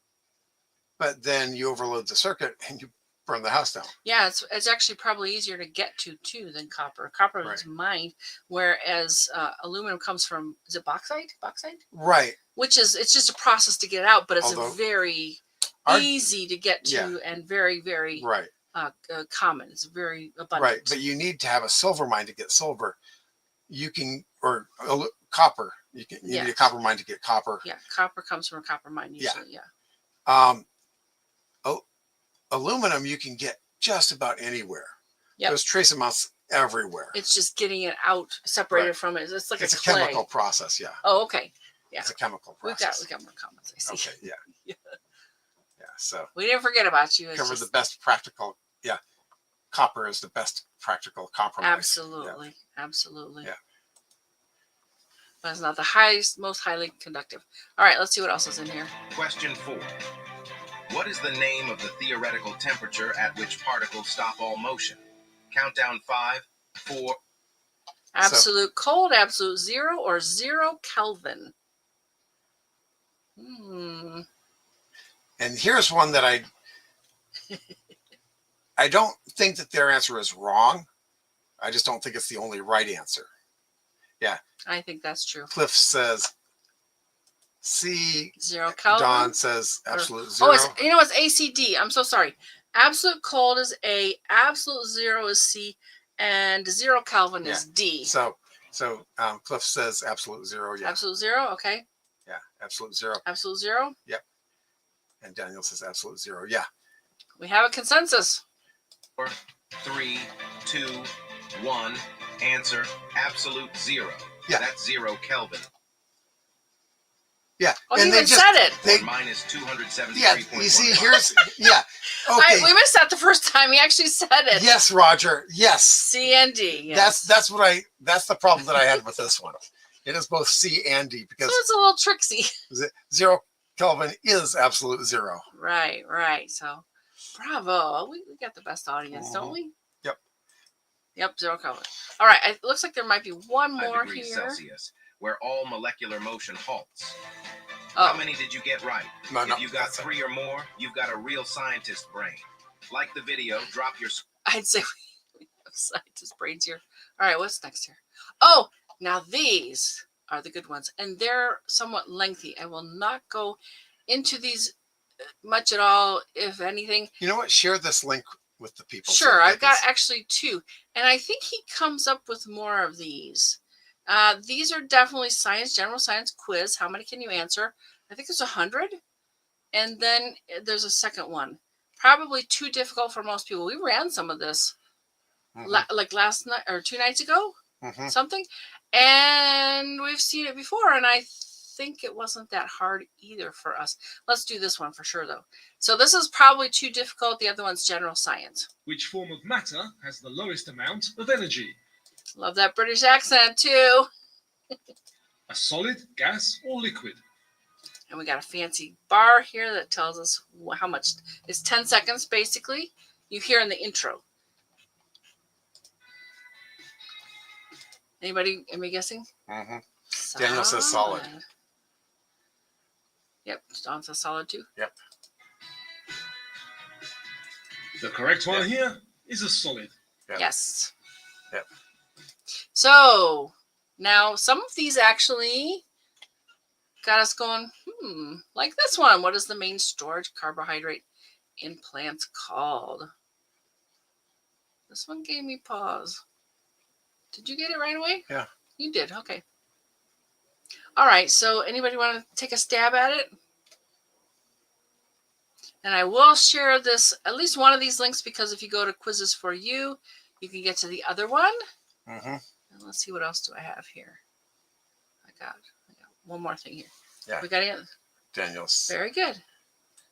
[SPEAKER 2] But then you overload the circuit and you burn the house down.
[SPEAKER 1] Yeah, it's actually probably easier to get to too than copper. Copper is mined, whereas aluminum comes from, is it bauxite? Bauxite,
[SPEAKER 2] Right.
[SPEAKER 1] which is, it's just a process to get it out, but it's
[SPEAKER 2] Although-
[SPEAKER 1] a very easy to get to
[SPEAKER 2] Yeah.
[SPEAKER 1] and very, very
[SPEAKER 2] Right.
[SPEAKER 1] common. It's very abundant.
[SPEAKER 2] Right. But you need to have a silver mine to get silver. You can, or copper. You need a
[SPEAKER 1] Yes.
[SPEAKER 2] copper mine to get copper.
[SPEAKER 1] Yeah, copper comes from a copper mine
[SPEAKER 2] Yeah.
[SPEAKER 1] usually. Yeah.
[SPEAKER 2] Aluminum you can get just about anywhere.
[SPEAKER 1] Yep.
[SPEAKER 2] There's trace amounts everywhere.
[SPEAKER 1] It's just getting it out, separated
[SPEAKER 2] Right.
[SPEAKER 1] from it. It's like
[SPEAKER 2] It's
[SPEAKER 1] a
[SPEAKER 2] a
[SPEAKER 1] clay.
[SPEAKER 2] chemical process. Yeah.
[SPEAKER 1] Oh, okay. Yeah.
[SPEAKER 2] It's a chemical
[SPEAKER 1] We
[SPEAKER 2] process.
[SPEAKER 1] got more comments. I see.
[SPEAKER 2] Okay. Yeah.
[SPEAKER 1] Yeah.
[SPEAKER 2] Yeah. So
[SPEAKER 1] We didn't forget about you. It's
[SPEAKER 2] cover
[SPEAKER 1] just,
[SPEAKER 2] the best practical. Yeah. Copper is the best practical compromise.
[SPEAKER 1] absolutely, absolutely.
[SPEAKER 2] Yeah.
[SPEAKER 1] But it's not the most highly conductive. All right, let's see what else is in here.
[SPEAKER 3] Question 4. What is the name of the theoretical temperature at which particles stop all motion? Countdown 5, 4.
[SPEAKER 1] Absolute cold, absolute zero, or 0 Kelvin.
[SPEAKER 2] And here's one that I don't think that their answer is wrong. I just don't think it's the only right answer. Yeah.
[SPEAKER 1] I think that's true.
[SPEAKER 2] Cliff says C.
[SPEAKER 1] 0 Kelvin.
[SPEAKER 2] Don says absolute
[SPEAKER 1] Oh,
[SPEAKER 2] zero.
[SPEAKER 1] it's ACD. I'm so sorry. Absolute cold is A, absolute zero is C, and 0 Kelvin is D.
[SPEAKER 2] So Cliff says absolute zero. Yeah.
[SPEAKER 1] Absolute zero, okay.
[SPEAKER 2] Yeah. Absolute zero.
[SPEAKER 1] Absolute zero.
[SPEAKER 2] And Daniel says absolute zero. Yeah.
[SPEAKER 1] We have a consensus.
[SPEAKER 3] 4, 3, 2, 1. Answer absolute zero.
[SPEAKER 2] Yeah.
[SPEAKER 3] That's 0 Kelvin.
[SPEAKER 2] Yeah.
[SPEAKER 1] Oh, he even said it.
[SPEAKER 2] They,
[SPEAKER 3] Or minus 273.1.
[SPEAKER 2] yeah. You see, here's yeah. Okay.
[SPEAKER 1] We missed that the first time. He actually said it.
[SPEAKER 2] Yes, Roger. Yes.
[SPEAKER 1] C and D. Yes.
[SPEAKER 2] That's the problem that I had with this one. It is both C and D because
[SPEAKER 1] So it's a little tricksy.
[SPEAKER 2] 0 Kelvin is absolute zero.
[SPEAKER 1] Right. So, bravo. We got the best audience, don't we?
[SPEAKER 2] Yep.
[SPEAKER 1] Yep, 0 Kelvin. All right. It looks like there might be one
[SPEAKER 3] 5
[SPEAKER 1] more
[SPEAKER 3] degrees
[SPEAKER 1] here.
[SPEAKER 3] Celsius, where all molecular motion halts.
[SPEAKER 1] Oh,
[SPEAKER 3] How many did you get right?
[SPEAKER 2] No,
[SPEAKER 3] If you got
[SPEAKER 2] that's
[SPEAKER 3] 3 or more, you've got a real scientist brain. Like the video, drop your
[SPEAKER 1] I'd say we have scientist brains here. All right, what's next here? Oh, now these are the good ones, and they're somewhat lengthy. I will not go into these much at all, if anything.
[SPEAKER 2] You know what? Share this link with the people. so
[SPEAKER 1] Sure,
[SPEAKER 2] they
[SPEAKER 1] I've
[SPEAKER 2] can
[SPEAKER 1] got
[SPEAKER 2] see.
[SPEAKER 1] actually 2, and I think he comes up with more of these. These are definitely general science quiz. How many can you answer? I think it's 100, and then there's a second one. Probably too difficult for most people. We ran some of this like last night or 2 nights ago, something, and we've seen it before, and I think it wasn't that hard either for us. Let's do this one for sure, though. So this is probably too difficult. The other one's general science.
[SPEAKER 9] Which form of matter has the lowest amount of energy?
[SPEAKER 1] Love that British accent too.
[SPEAKER 9] A solid, gas, or liquid?
[SPEAKER 1] And we got a fancy bar here that tells us how much. It's 10 seconds, basically. You hear in the intro. Anybody guessing?
[SPEAKER 2] Daniel says solid.
[SPEAKER 1] Yep, Don says solid too.
[SPEAKER 2] Yep.
[SPEAKER 9] The correct one here is a solid.
[SPEAKER 2] Yep.
[SPEAKER 1] Yes.
[SPEAKER 2] Yep.
[SPEAKER 1] So now some of these actually got us going, like this one. What is the main storage carbohydrate in plants called? This one gave me pause. Did you get it right away?
[SPEAKER 2] Yeah.
[SPEAKER 1] You did. Okay. All right. So anybody want to take a stab at it? And I will share this, at least one of these links, because if you go to quizzes for you, you can get to the other one. And let's see what else do I have here. I got one more thing here.
[SPEAKER 2] Yeah.
[SPEAKER 1] We got it.
[SPEAKER 2] Daniel's.
[SPEAKER 1] Very good.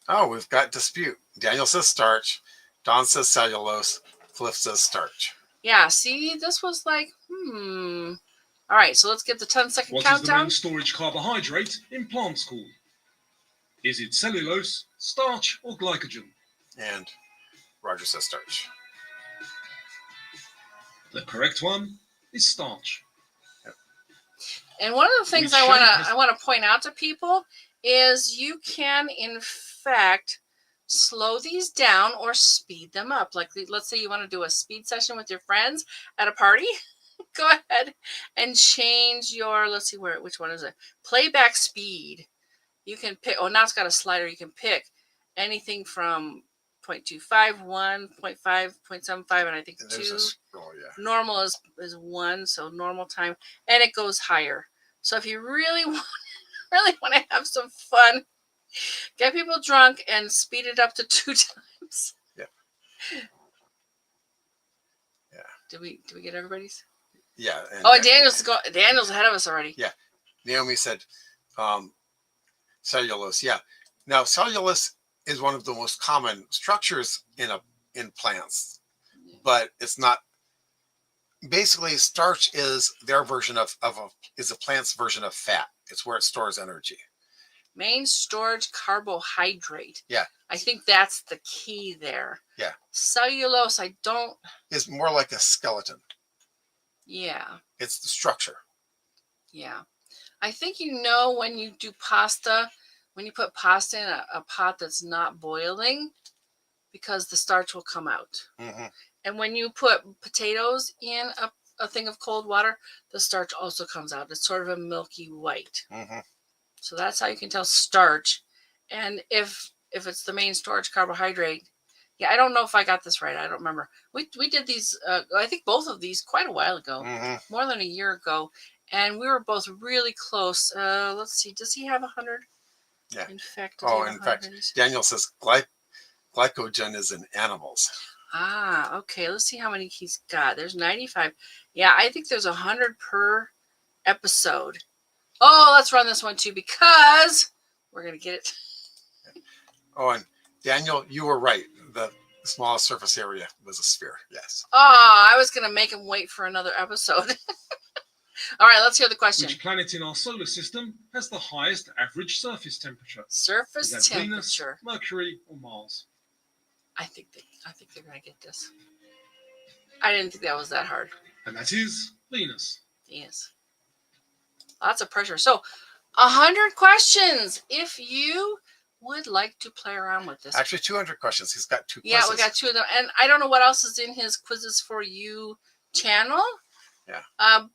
[SPEAKER 2] Oh, we've got dispute. Daniel says starch. Don says cellulose. Cliff says starch.
[SPEAKER 1] Yeah, see, this was like, All right, so let's get the 10-second
[SPEAKER 9] What is the
[SPEAKER 1] countdown.
[SPEAKER 9] main storage carbohydrate in plants called? Is it cellulose, starch, or glycogen?
[SPEAKER 2] And Roger says starch.
[SPEAKER 9] The correct one is starch.
[SPEAKER 1] And one of the things
[SPEAKER 9] Which
[SPEAKER 1] I
[SPEAKER 9] shape
[SPEAKER 1] want to point out to people is you can, in fact, slow these down or speed them up. Like, let's say you want to do a speed session with your friends at a party. Go ahead and change your, let's see which one is it? Playback speed. You can pick, now it's got a slider. You can pick anything from 0.25, 1, 0.5, 0.75, and I think 2. Normal is 1, so normal time, and it goes higher. So if you really want to have some fun, get people drunk and speed it up to 2 times.
[SPEAKER 2] Yeah. Yeah.
[SPEAKER 1] Did we get everybody's?
[SPEAKER 2] Yeah.
[SPEAKER 1] And Daniel's ahead of us already.
[SPEAKER 2] Yeah. Naomi said cellulose. Yeah. Now cellulose is one of the most common structures in plants, but it's not. Basically, starch is their version of a plant's version of fat. It's where it stores energy.
[SPEAKER 1] Main storage carbohydrate.
[SPEAKER 2] Yeah.
[SPEAKER 1] I think that's the key there.
[SPEAKER 2] Yeah.
[SPEAKER 1] Cellulose,
[SPEAKER 2] is more like a skeleton.
[SPEAKER 1] Yeah.
[SPEAKER 2] It's the structure.
[SPEAKER 1] Yeah. I think when you do pasta, when you put pasta in a pot that's not boiling, because the starch will come out.
[SPEAKER 2] Mm-hmm.
[SPEAKER 1] And when you put potatoes in a thing of cold water, the starch also comes out. It's sort of a milky white.
[SPEAKER 2] Mm-hmm.
[SPEAKER 1] So that's how you can tell starch. And if it's the main storage carbohydrate, yeah, I don't know if I got this right. I don't remember. We did these, I think both of these quite a while ago, more than a year ago. And we were both really close. Let's see. Does he have 100?
[SPEAKER 2] Yeah.
[SPEAKER 1] In fact,
[SPEAKER 2] Daniel says glycogen is in animals.
[SPEAKER 1] Ah, okay. Let's see how many he's got. There's 95. Yeah, I think there's 100 per episode. Oh, let's run this one too because we're going to get it.
[SPEAKER 2] Oh, and Daniel, you were right. The smallest surface area was a sphere. Yes.
[SPEAKER 1] Oh, I was going to make him wait for another episode. All right, let's hear the question.
[SPEAKER 9] Which planet in our solar system has the highest average surface temperature?
[SPEAKER 1] Surface temperature.
[SPEAKER 9] Venus, Mercury, or Mars?
[SPEAKER 1] I think they're going to get this. I didn't think that was that hard.
[SPEAKER 9] And that is Venus.
[SPEAKER 1] Venus. Lots of pressure. So, 100 questions. If you would like to play around with this.
[SPEAKER 2] Actually, 200 questions. He's got 2 quizzes.
[SPEAKER 1] Yeah, we got 2 of them. And I don't know what else is in his Quizzes for You channel.
[SPEAKER 2] Yeah.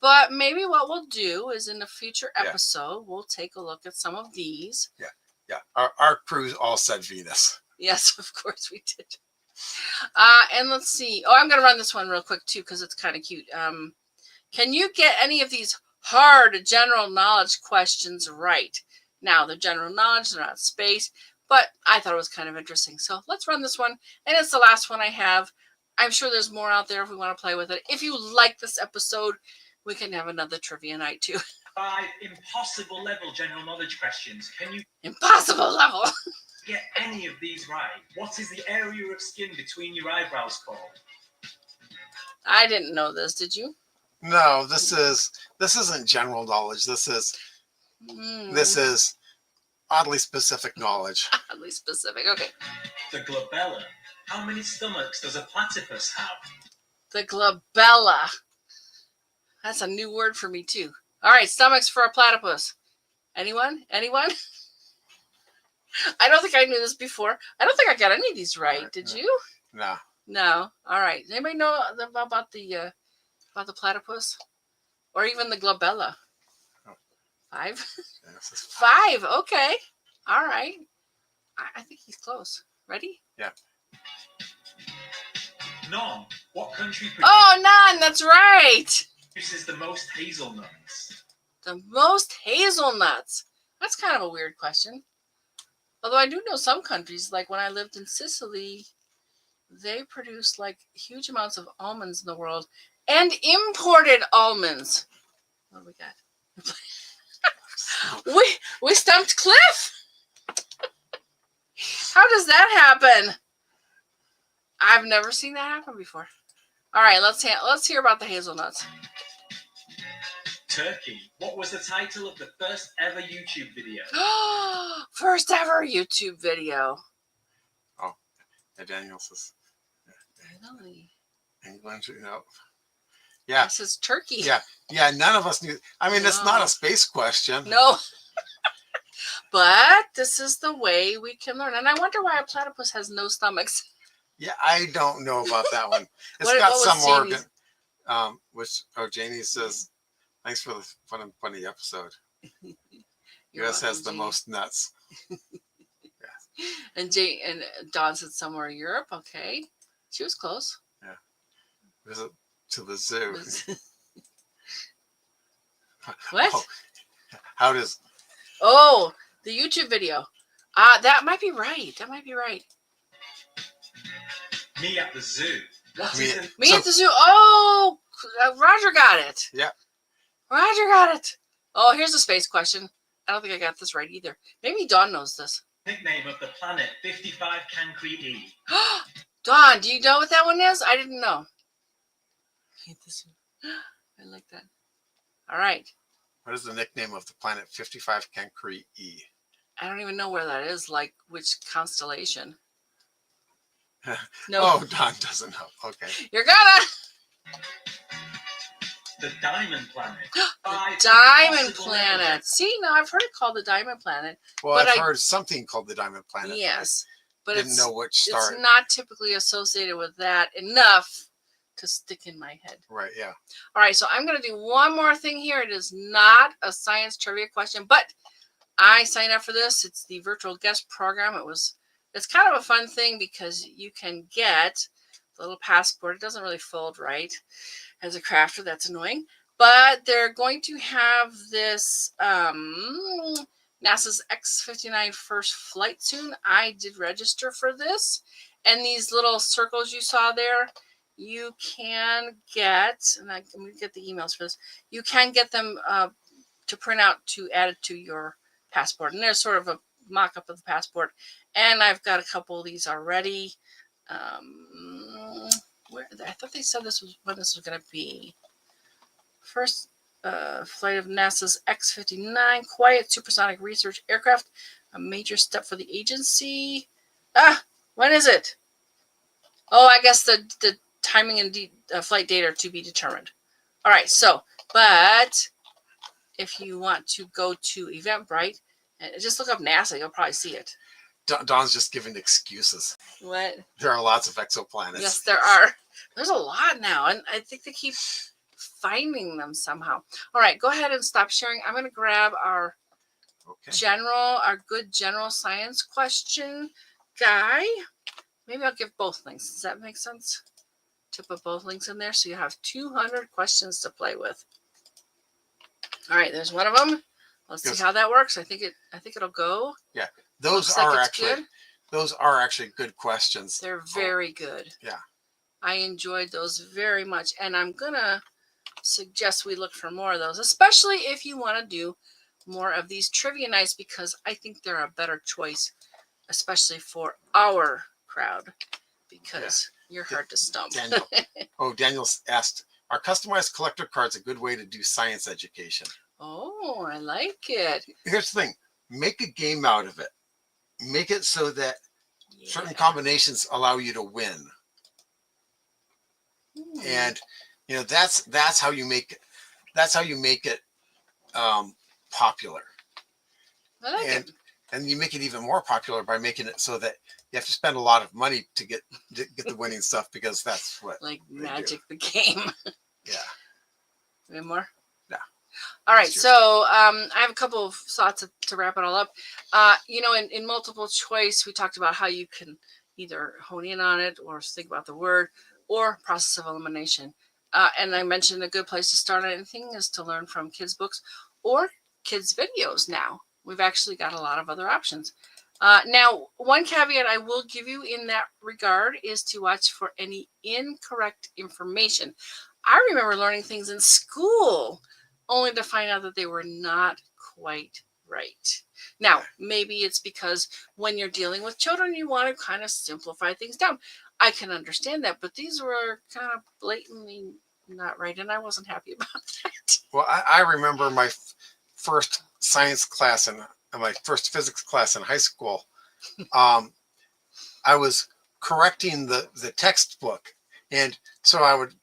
[SPEAKER 1] But maybe what we'll do is in a future episode, we'll take a look at some of these.
[SPEAKER 2] Yeah. Yeah. Our crew all said Venus.
[SPEAKER 1] Yes, of course we did. And let's see. Oh, I'm going to run this one real quick, too, because it's kind of cute. Can you get any of these hard general knowledge questions right? Now, they're general knowledge, they're not space, but I thought it was kind of interesting. So let's run this one. And it's the last one I have. I'm sure there's more out there if we want to play with it. If you like this episode, we can have another trivia night, too.
[SPEAKER 10] 5 impossible level general knowledge questions. Can you
[SPEAKER 1] Impossible level.
[SPEAKER 10] get any of these right? What is the area of skin between your eyebrows called?
[SPEAKER 1] I didn't know this. Did you?
[SPEAKER 2] No, this isn't general knowledge. This is oddly specific knowledge.
[SPEAKER 1] Oddly specific. Okay.
[SPEAKER 10] The glabella. How many stomachs does a platypus have?
[SPEAKER 1] The glabella. That's a new word for me, too. All right, stomachs for a platypus. Anyone? Anyone? I don't think I knew this before. I don't think I got any of these right. Did you?
[SPEAKER 2] No.
[SPEAKER 1] No. All right. Does anybody know about the platypus? Or even the glabella? 5? 5. Okay. All right. I think he's close. Ready?
[SPEAKER 2] Yeah.
[SPEAKER 10] None. What country
[SPEAKER 1] none. That's right.
[SPEAKER 10] produces the most hazelnuts?
[SPEAKER 1] The most hazelnuts. That's kind of a weird question. Although I do know some countries, like when I lived in Sicily, they produce like huge amounts of almonds in the world. and imported almonds. What do we got? we stumped Cliff. How does that happen? I've never seen that happen before. All right, let's hear about the hazelnuts.
[SPEAKER 10] Turkey. What was the title of the first ever YouTube video?
[SPEAKER 1] First ever YouTube video.
[SPEAKER 2] Oh, yeah, Daniel says.
[SPEAKER 1] Really?
[SPEAKER 2] England, you know. Yeah.
[SPEAKER 1] This is Turkey.
[SPEAKER 2] Yeah. Yeah. None of us knew. I mean, it's not a space question.
[SPEAKER 1] No. But this is the way we can learn. And I wonder why a platypus has no stomachs.
[SPEAKER 2] Yeah, I don't know about that one. It's
[SPEAKER 1] What
[SPEAKER 2] got
[SPEAKER 1] was
[SPEAKER 2] some organ.
[SPEAKER 1] Jamie's?
[SPEAKER 2] Janie says, thanks for the fun and funny episode.
[SPEAKER 1] You're
[SPEAKER 2] US has
[SPEAKER 1] welcome,
[SPEAKER 2] the
[SPEAKER 1] Janie.
[SPEAKER 2] most nuts.
[SPEAKER 1] And Dawn said somewhere in Europe. Okay. She was close.
[SPEAKER 2] Yeah. Visit to the zoo.
[SPEAKER 1] What?
[SPEAKER 2] Oh, how does...
[SPEAKER 1] Oh, the YouTube video. That might be right. That might be right.
[SPEAKER 10] Me at the zoo. What is it?
[SPEAKER 1] Me at the zoo. Oh, Roger got it.
[SPEAKER 2] Yeah.
[SPEAKER 1] Roger got it. Oh, here's a space question. I don't think I got this right either. Maybe Dawn knows this.
[SPEAKER 10] Nickname of the planet 55 Cancri E.
[SPEAKER 1] Dawn, do you know what that one is? I didn't know. I like that. All right.
[SPEAKER 2] What is the nickname of the planet 55 Cancri E?
[SPEAKER 1] I don't even know where that is. Like which constellation? No.
[SPEAKER 2] Oh, Don doesn't know. Okay.
[SPEAKER 1] You're gonna.
[SPEAKER 10] The Diamond Planet.
[SPEAKER 1] Diamond Planet. See, now I've heard it called the Diamond Planet.
[SPEAKER 2] Well,
[SPEAKER 1] but
[SPEAKER 2] I've heard something called the Diamond Planet.
[SPEAKER 1] Yes, but
[SPEAKER 2] didn't know which star.
[SPEAKER 1] It's not typically associated with that enough to stick in my head.
[SPEAKER 2] Right. Yeah.
[SPEAKER 1] All right, so I'm going to do one more thing here. It is not a science trivia question, but I signed up for this. It's the virtual guest program. It's kind of a fun thing because you can get the little passport. It doesn't really fold right. As a crafter, that's annoying. But they're going to have this NASA's X-59 first flight soon. I did register for this. And these little circles you saw there, you can get, and I'm going to get the emails for this, you can get them to print out to add it to your passport. And there's sort of a mock-up of the passport. And I've got a couple of these already. I thought they said this was when this was going to be. First flight of NASA's X-59 quiet supersonic research aircraft, a major step for the agency. When is it? Oh, I guess the timing and flight date are to be determined. All right, so, but if you want to go to Eventbrite, just look up NASA, you'll probably see it.
[SPEAKER 2] Dawn's just giving excuses.
[SPEAKER 1] What?
[SPEAKER 2] There are lots of exoplanets.
[SPEAKER 1] Yes, there are. There's a lot now, and I think they keep finding them somehow. All right, go ahead and stop sharing. I'm going to grab our good general science question guy. Maybe I'll give both links. Does that make sense? To put both links in there so you have 200 questions to play with. All right, there's one of them. Let's see how that works. I think it'll go.
[SPEAKER 2] Yeah. Those are actually good questions.
[SPEAKER 1] They're very good.
[SPEAKER 2] Yeah.
[SPEAKER 1] I enjoyed those very much. And I'm going to suggest we look for more of those, especially if you want to do more of these trivia nights, because I think they're a better choice, especially for our crowd, because you're hard to stump.
[SPEAKER 2] Daniel asked, are customized collector cards a good way to do science education?
[SPEAKER 1] Oh, I like it.
[SPEAKER 2] Here's the thing. Make a game out of it. Make it so that certain combinations allow you to win. And that's how you make it popular.
[SPEAKER 1] I like it.
[SPEAKER 2] And you make it even more popular by making it so that you have to spend a lot of money to get the winning stuff, because that's what
[SPEAKER 1] like Magic the Game.
[SPEAKER 2] Yeah.
[SPEAKER 1] Any more?
[SPEAKER 2] Yeah.
[SPEAKER 1] All right, so I have a couple of thoughts to wrap it all up. In multiple choice, we talked about how you can either hone in on it or think about the word or process of elimination. And I mentioned a good place to start on anything is to learn from kids' books or kids' videos now. We've actually got a lot of other options. Now, one caveat I will give you in that regard is to watch for any incorrect information. I remember learning things in school only to find out that they were not quite right. Now, maybe it's because when you're dealing with children, you want to kind of simplify things down. I can understand that, but these were kind of blatantly not right, and I wasn't happy about that.
[SPEAKER 2] Well, I remember my first science class and my first physics class in high school. I was correcting the textbook, and so I would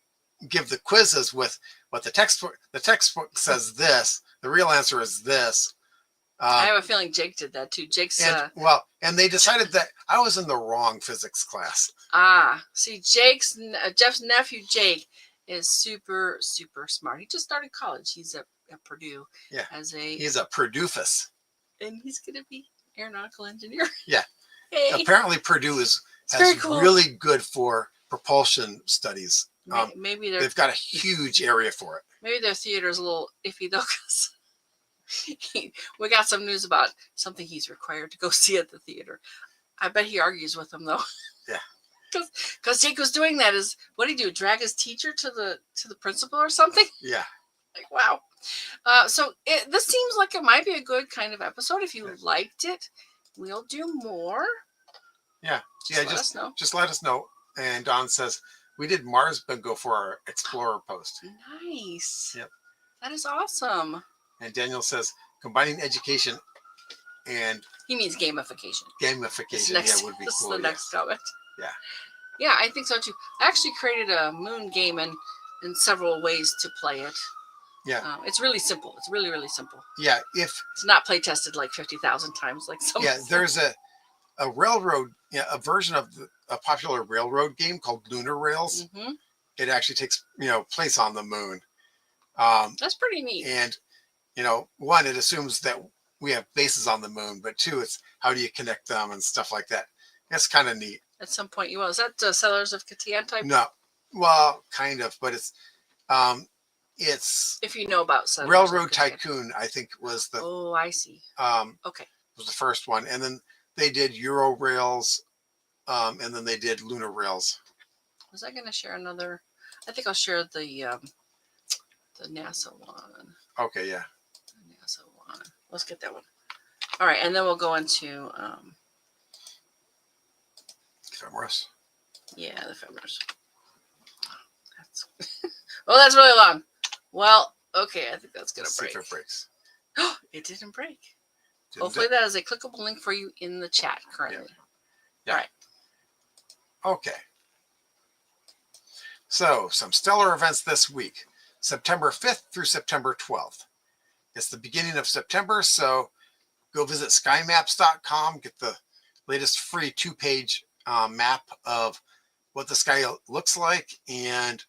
[SPEAKER 2] give the quizzes with what the textbook says this, the real answer is this.
[SPEAKER 1] I have a feeling Jake did that too. Jake's
[SPEAKER 2] and they decided that I was in the wrong physics class.
[SPEAKER 1] See, Jeff's nephew Jake is super smart. He just started college. He's at Purdue.
[SPEAKER 2] Yeah,
[SPEAKER 1] he's
[SPEAKER 2] a Purdueus,
[SPEAKER 1] and he's gonna be aeronautical engineer.
[SPEAKER 2] Yeah.
[SPEAKER 1] Hey.
[SPEAKER 2] Apparently Purdue has
[SPEAKER 1] cool.
[SPEAKER 2] really good for propulsion studies.
[SPEAKER 1] Maybe
[SPEAKER 2] they've got a huge area for it.
[SPEAKER 1] Maybe their theater's a little iffy though, because we got some news about something he's required to go see at the theater. I bet he argues with them though.
[SPEAKER 2] Yeah.
[SPEAKER 1] Because Jake was doing that. What did he do? Drag his teacher to the principal or something?
[SPEAKER 2] Yeah.
[SPEAKER 1] Like, wow. So this seems like it might be a good kind of episode. If you liked it, we'll do more.
[SPEAKER 2] Yeah. Just let us know. And Don says, we did Mars bingo for our Explorer post.
[SPEAKER 1] Nice.
[SPEAKER 2] Yep.
[SPEAKER 1] That is awesome.
[SPEAKER 2] And Daniel says, combining education and...
[SPEAKER 1] He means gamification.
[SPEAKER 2] Gamification, would be
[SPEAKER 1] this
[SPEAKER 2] cool.
[SPEAKER 1] This is the next comment.
[SPEAKER 2] Yeah.
[SPEAKER 1] Yeah, I think so too. I actually created a moon game in several ways to play it.
[SPEAKER 2] Yeah.
[SPEAKER 1] It's really simple. It's really, really simple.
[SPEAKER 2] Yeah.
[SPEAKER 1] It's not play tested like 50,000 times like some.
[SPEAKER 2] Yeah, there's a railroad, a version of a popular railroad game called Lunar Rails.
[SPEAKER 1] Mm-hmm.
[SPEAKER 2] It actually takes, place on the moon.
[SPEAKER 1] That's pretty neat.
[SPEAKER 2] And, one, it assumes that we have bases on the moon, but two, it's how do you connect them and stuff like that. That's kind of neat.
[SPEAKER 1] At some point, is that Settlers of Catan type?
[SPEAKER 2] No, well, kind of, but it's
[SPEAKER 1] if you know about Settlers
[SPEAKER 2] Railroad Tycoon, I think was the.
[SPEAKER 1] Oh, I see. Okay.
[SPEAKER 2] Was the first one, and then they did Euro Rails, and then they did Lunar Rails.
[SPEAKER 1] Was I going to share another? I think I'll share the NASA one.
[SPEAKER 2] Okay, yeah.
[SPEAKER 1] The NASA one. Let's get that one. All right, and then we'll go into
[SPEAKER 2] Ephemeris.
[SPEAKER 1] Yeah, the ephemeris. That's really long. Well, okay, I think that's gonna break.
[SPEAKER 2] See if it breaks.
[SPEAKER 1] It didn't break. Hopefully that is a clickable link for you in the chat currently.
[SPEAKER 2] Yeah.
[SPEAKER 1] All right.
[SPEAKER 2] Okay. So, some stellar events this week. September 5th through September 12th. It's the beginning of September, so go visit skymaps.com, get the latest free 2-page map of what the sky looks like and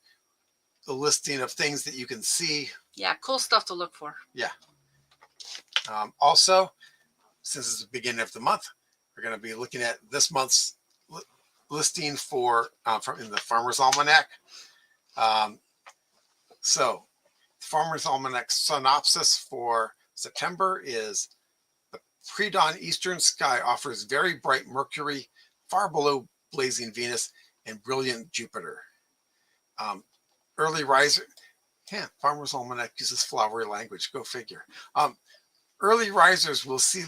[SPEAKER 2] the listing of things that you can see.
[SPEAKER 1] Yeah, cool stuff to look for.
[SPEAKER 2] Yeah. Also, since it's the beginning of the month, we're going to be looking at this month's listing from in the Farmer's Almanac. So, Farmer's Almanac synopsis for September is the pre-dawn eastern sky offers very bright Mercury, far below blazing Venus, and brilliant Jupiter. Early riser, Farmer's Almanac uses flowery language. Go figure. Early risers will see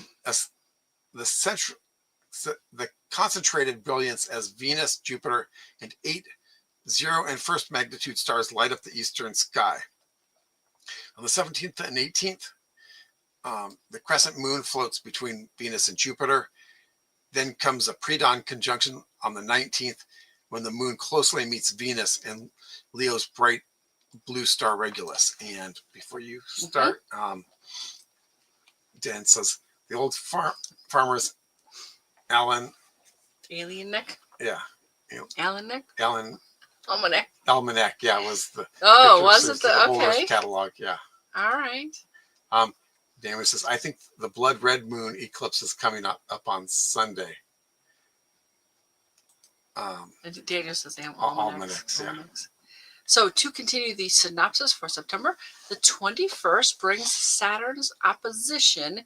[SPEAKER 2] the concentrated brilliance as Venus, Jupiter, and 8 0 and 1st magnitude stars light up the eastern sky. On the 17th and 18th, the crescent moon floats between Venus and Jupiter. Then comes a pre-dawn conjunction on the 19th when the moon closely meets Venus and Leo's bright blue star Regulus. And before you start, Dan says the old farmers, Allen.
[SPEAKER 1] Alien neck?
[SPEAKER 2] Yeah.
[SPEAKER 1] Allen neck?
[SPEAKER 2] Almanac, yeah, was the.
[SPEAKER 1] Oh, was it the
[SPEAKER 2] okay. Catalog, yeah.
[SPEAKER 1] All right.
[SPEAKER 2] Daniel says, I think the blood red moon eclipse is coming up on Sunday.
[SPEAKER 1] Daniel says they have
[SPEAKER 2] almanacs, yeah.
[SPEAKER 1] So to continue the synopsis for September, the 21st brings Saturn's opposition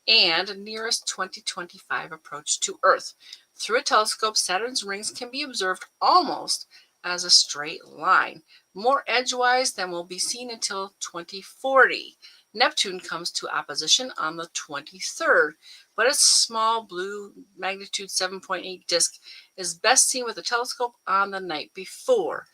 [SPEAKER 1] and nearest 2025 approach to Earth. Through a telescope, Saturn's rings can be observed almost as a straight line, more edgewise than will be seen until 2040. Neptune comes to opposition on the 23rd, but its small blue magnitude 7.8 disk is best seen with a telescope on the night before.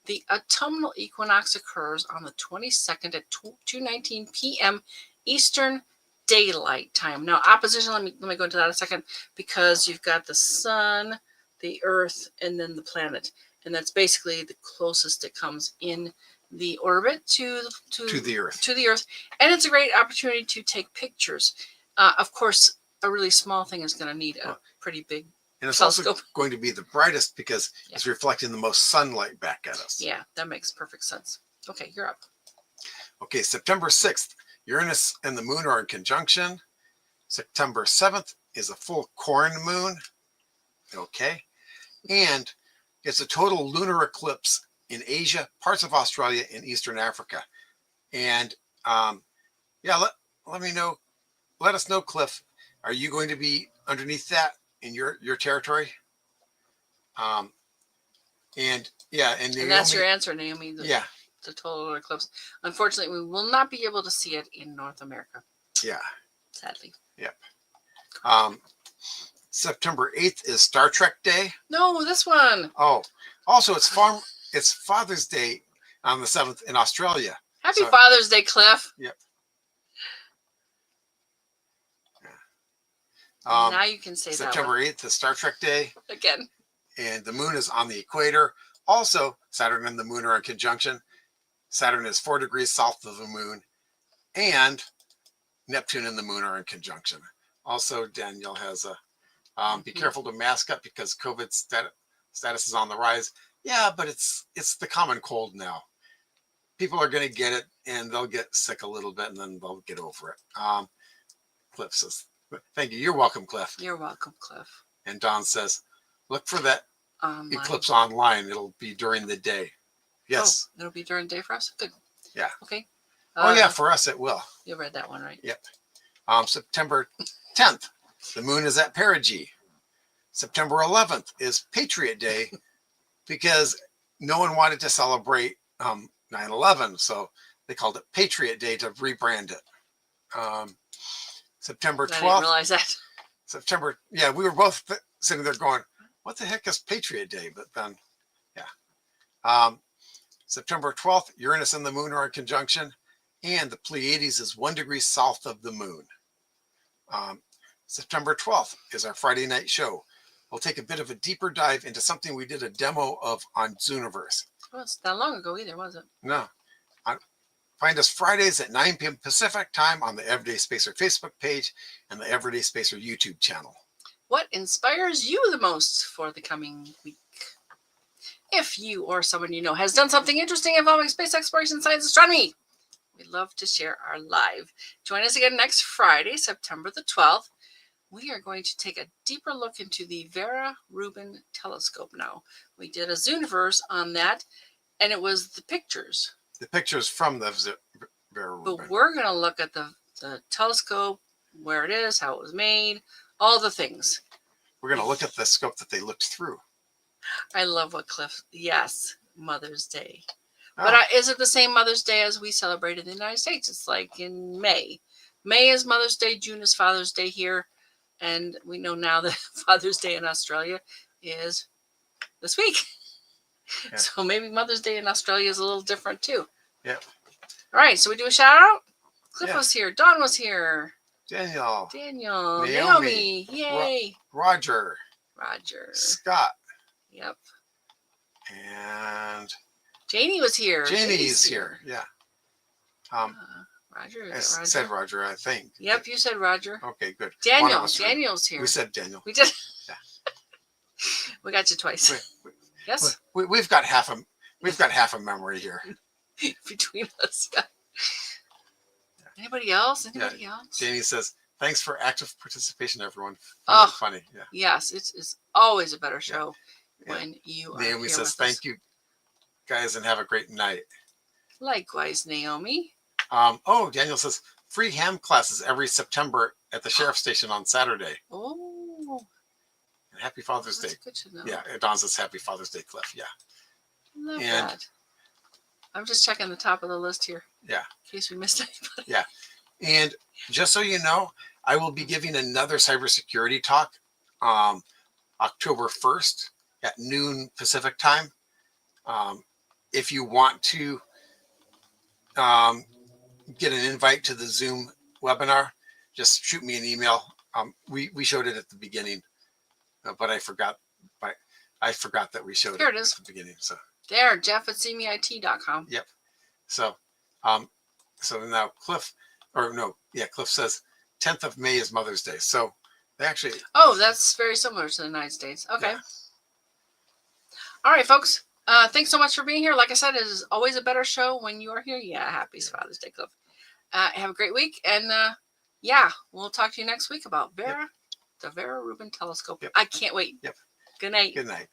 [SPEAKER 1] The autumnal equinox occurs on the 22nd at 2:19 p.m. Eastern Daylight Time. Now, opposition, let me go into that in a second, because you've got the sun, the earth, and then the planet. And that's basically the closest it comes in the orbit to
[SPEAKER 2] the Earth.
[SPEAKER 1] To the Earth. And it's a great opportunity to take pictures. Of course, a really small thing is going to need a pretty big
[SPEAKER 2] And it's
[SPEAKER 1] telescope.
[SPEAKER 2] also going to be the brightest because
[SPEAKER 1] Yeah.
[SPEAKER 2] it's reflecting the most sunlight back at us.
[SPEAKER 1] Yeah, that makes perfect sense. Okay, you're up.
[SPEAKER 2] Okay, September 6th, Uranus and the moon are in conjunction. September 7th is a full corn moon. Okay. And it's a total lunar eclipse in Asia, parts of Australia, and Eastern Africa. And yeah, let me know. Let us know, Cliff. Are you going to be underneath that in your territory? And yeah, and Naomi,
[SPEAKER 1] that's your answer, Naomi.
[SPEAKER 2] Yeah.
[SPEAKER 1] The total lunar eclipse. Unfortunately, we will not be able to see it in North America.
[SPEAKER 2] Yeah.
[SPEAKER 1] Sadly.
[SPEAKER 2] Yep. September 8th is Star Trek Day.
[SPEAKER 1] No, this one.
[SPEAKER 2] Oh, also it's Father's Day on the 7th in Australia.
[SPEAKER 1] Happy Father's Day, Cliff.
[SPEAKER 2] Yep.
[SPEAKER 1] Now you can say
[SPEAKER 2] September
[SPEAKER 1] that
[SPEAKER 2] 8th is Star Trek Day.
[SPEAKER 1] again.
[SPEAKER 2] And the moon is on the equator. Also, Saturn and the moon are in conjunction. Saturn is 4 degrees south of the moon. And Neptune and the moon are in conjunction. Also, Danielle has a be careful to mask up because COVID status is on the rise. Yeah, but it's the common cold now. People are going to get it and they'll get sick a little bit and then they'll get over it. Cliff says, thank you. You're welcome, Cliff.
[SPEAKER 1] You're welcome, Cliff.
[SPEAKER 2] And Don says, look for that
[SPEAKER 1] online.
[SPEAKER 2] eclipse online. It'll be during the day. Yes.
[SPEAKER 1] Oh, it'll be during the day for us? Good.
[SPEAKER 2] Yeah.
[SPEAKER 1] Okay.
[SPEAKER 2] Oh, yeah, for us it will.
[SPEAKER 1] You read that one, right?
[SPEAKER 2] Yep. September 10th, the moon is at perigee. September 11th is Patriot Day because no one wanted to celebrate 9/11, so they called it Patriot Day to rebrand it. September 12th. I
[SPEAKER 1] didn't realize that.
[SPEAKER 2] Yeah, we were both sitting there going, what the heck is Patriot Day? But then, yeah. September 12th, Uranus and the moon are in conjunction, and the Pleiades is 1 degree south of the moon. September 12th is our Friday night show. We'll take a bit of a deeper dive into something we did a demo of on Zooniverse.
[SPEAKER 1] Well, it's not long ago either, was it?
[SPEAKER 2] No. Find us Fridays at 9 p.m. Pacific time on the Everyday Spacer Facebook page and the Everyday Spacer YouTube channel.
[SPEAKER 1] What inspires you the most for the coming week? If you or someone you know has done something interesting involving space exploration, science, astronomy, we'd love to share our live. Join us again next Friday, September the 12th. We are going to take a deeper look into the Vera Rubin telescope now. We did a Zooniverse on that, and it was the pictures.
[SPEAKER 2] The pictures from the Vera Rubin.
[SPEAKER 1] But we're going to look at the telescope, where it is, how it was made, all the things.
[SPEAKER 2] We're going to look at the scope that they looked through.
[SPEAKER 1] I love what Cliff, yes, Mother's Day.
[SPEAKER 2] Oh.
[SPEAKER 1] But is it the same Mother's Day as we celebrate in the United States? It's like in May. May is Mother's Day, June is Father's Day here. And we know now that Father's Day in Australia is this week. Yeah. So maybe Mother's Day in Australia is a little different too.
[SPEAKER 2] Yeah.
[SPEAKER 1] All right, so we do a shout out. Cliff was here. Don was here.
[SPEAKER 2] Daniel.
[SPEAKER 1] Naomi. Yay.
[SPEAKER 2] Roger. Scott.
[SPEAKER 1] Yep.
[SPEAKER 2] And
[SPEAKER 1] Janie was here.
[SPEAKER 2] Janie's here. Yeah.
[SPEAKER 1] Roger.
[SPEAKER 2] Said Roger, I think.
[SPEAKER 1] Yep, you said Roger.
[SPEAKER 2] Okay, good.
[SPEAKER 1] Daniel's here.
[SPEAKER 2] We said Daniel.
[SPEAKER 1] We did.
[SPEAKER 2] Yeah.
[SPEAKER 1] We got you twice. Yes.
[SPEAKER 2] We've got half a memory here
[SPEAKER 1] between us. Yeah. Anybody else? Else?
[SPEAKER 2] Janie says, "Thanks for active participation, everyone. Funny. Yeah.
[SPEAKER 1] Yes, it's always a better show when you are
[SPEAKER 2] Naomi
[SPEAKER 1] here
[SPEAKER 2] says,
[SPEAKER 1] with
[SPEAKER 2] "Thank
[SPEAKER 1] us.
[SPEAKER 2] you, guys, and have a great night."
[SPEAKER 1] Likewise, Naomi.
[SPEAKER 2] Daniel says, "Free ham classes every September at the sheriff's station on Saturday."
[SPEAKER 1] Oh.
[SPEAKER 2] And happy Father's Day.
[SPEAKER 1] Good to know.
[SPEAKER 2] Yeah, Don says, "Happy Father's Day, Cliff." Yeah.
[SPEAKER 1] Love
[SPEAKER 2] And-
[SPEAKER 1] that. I'm just checking the top of the list here.
[SPEAKER 2] Yeah.
[SPEAKER 1] In case we missed anybody.
[SPEAKER 2] Yeah. And just so you know, I will be giving another cybersecurity talk October 1st at noon Pacific time. If you want to get an invite to the Zoom webinar, just shoot me an email. We showed it at the beginning, but I forgot that we showed
[SPEAKER 1] Here
[SPEAKER 2] it
[SPEAKER 1] it is.
[SPEAKER 2] at the beginning. So
[SPEAKER 1] There, Jeff at cmeit.com.
[SPEAKER 2] yep. So now Cliff says 10th of May is Mother's Day. So they actually.
[SPEAKER 1] Oh, that's very similar to the United States. Okay.
[SPEAKER 2] Yeah.
[SPEAKER 1] All right, folks. Thanks so much for being here. Like I said, it is always a better show when you are here. Yeah, happy Father's Day, Cliff. Have a great week. And we'll talk to you next week about the Vera Rubin telescope.
[SPEAKER 2] Yep.
[SPEAKER 1] I can't wait.
[SPEAKER 2] Yep.
[SPEAKER 1] Good night.
[SPEAKER 2] Good night.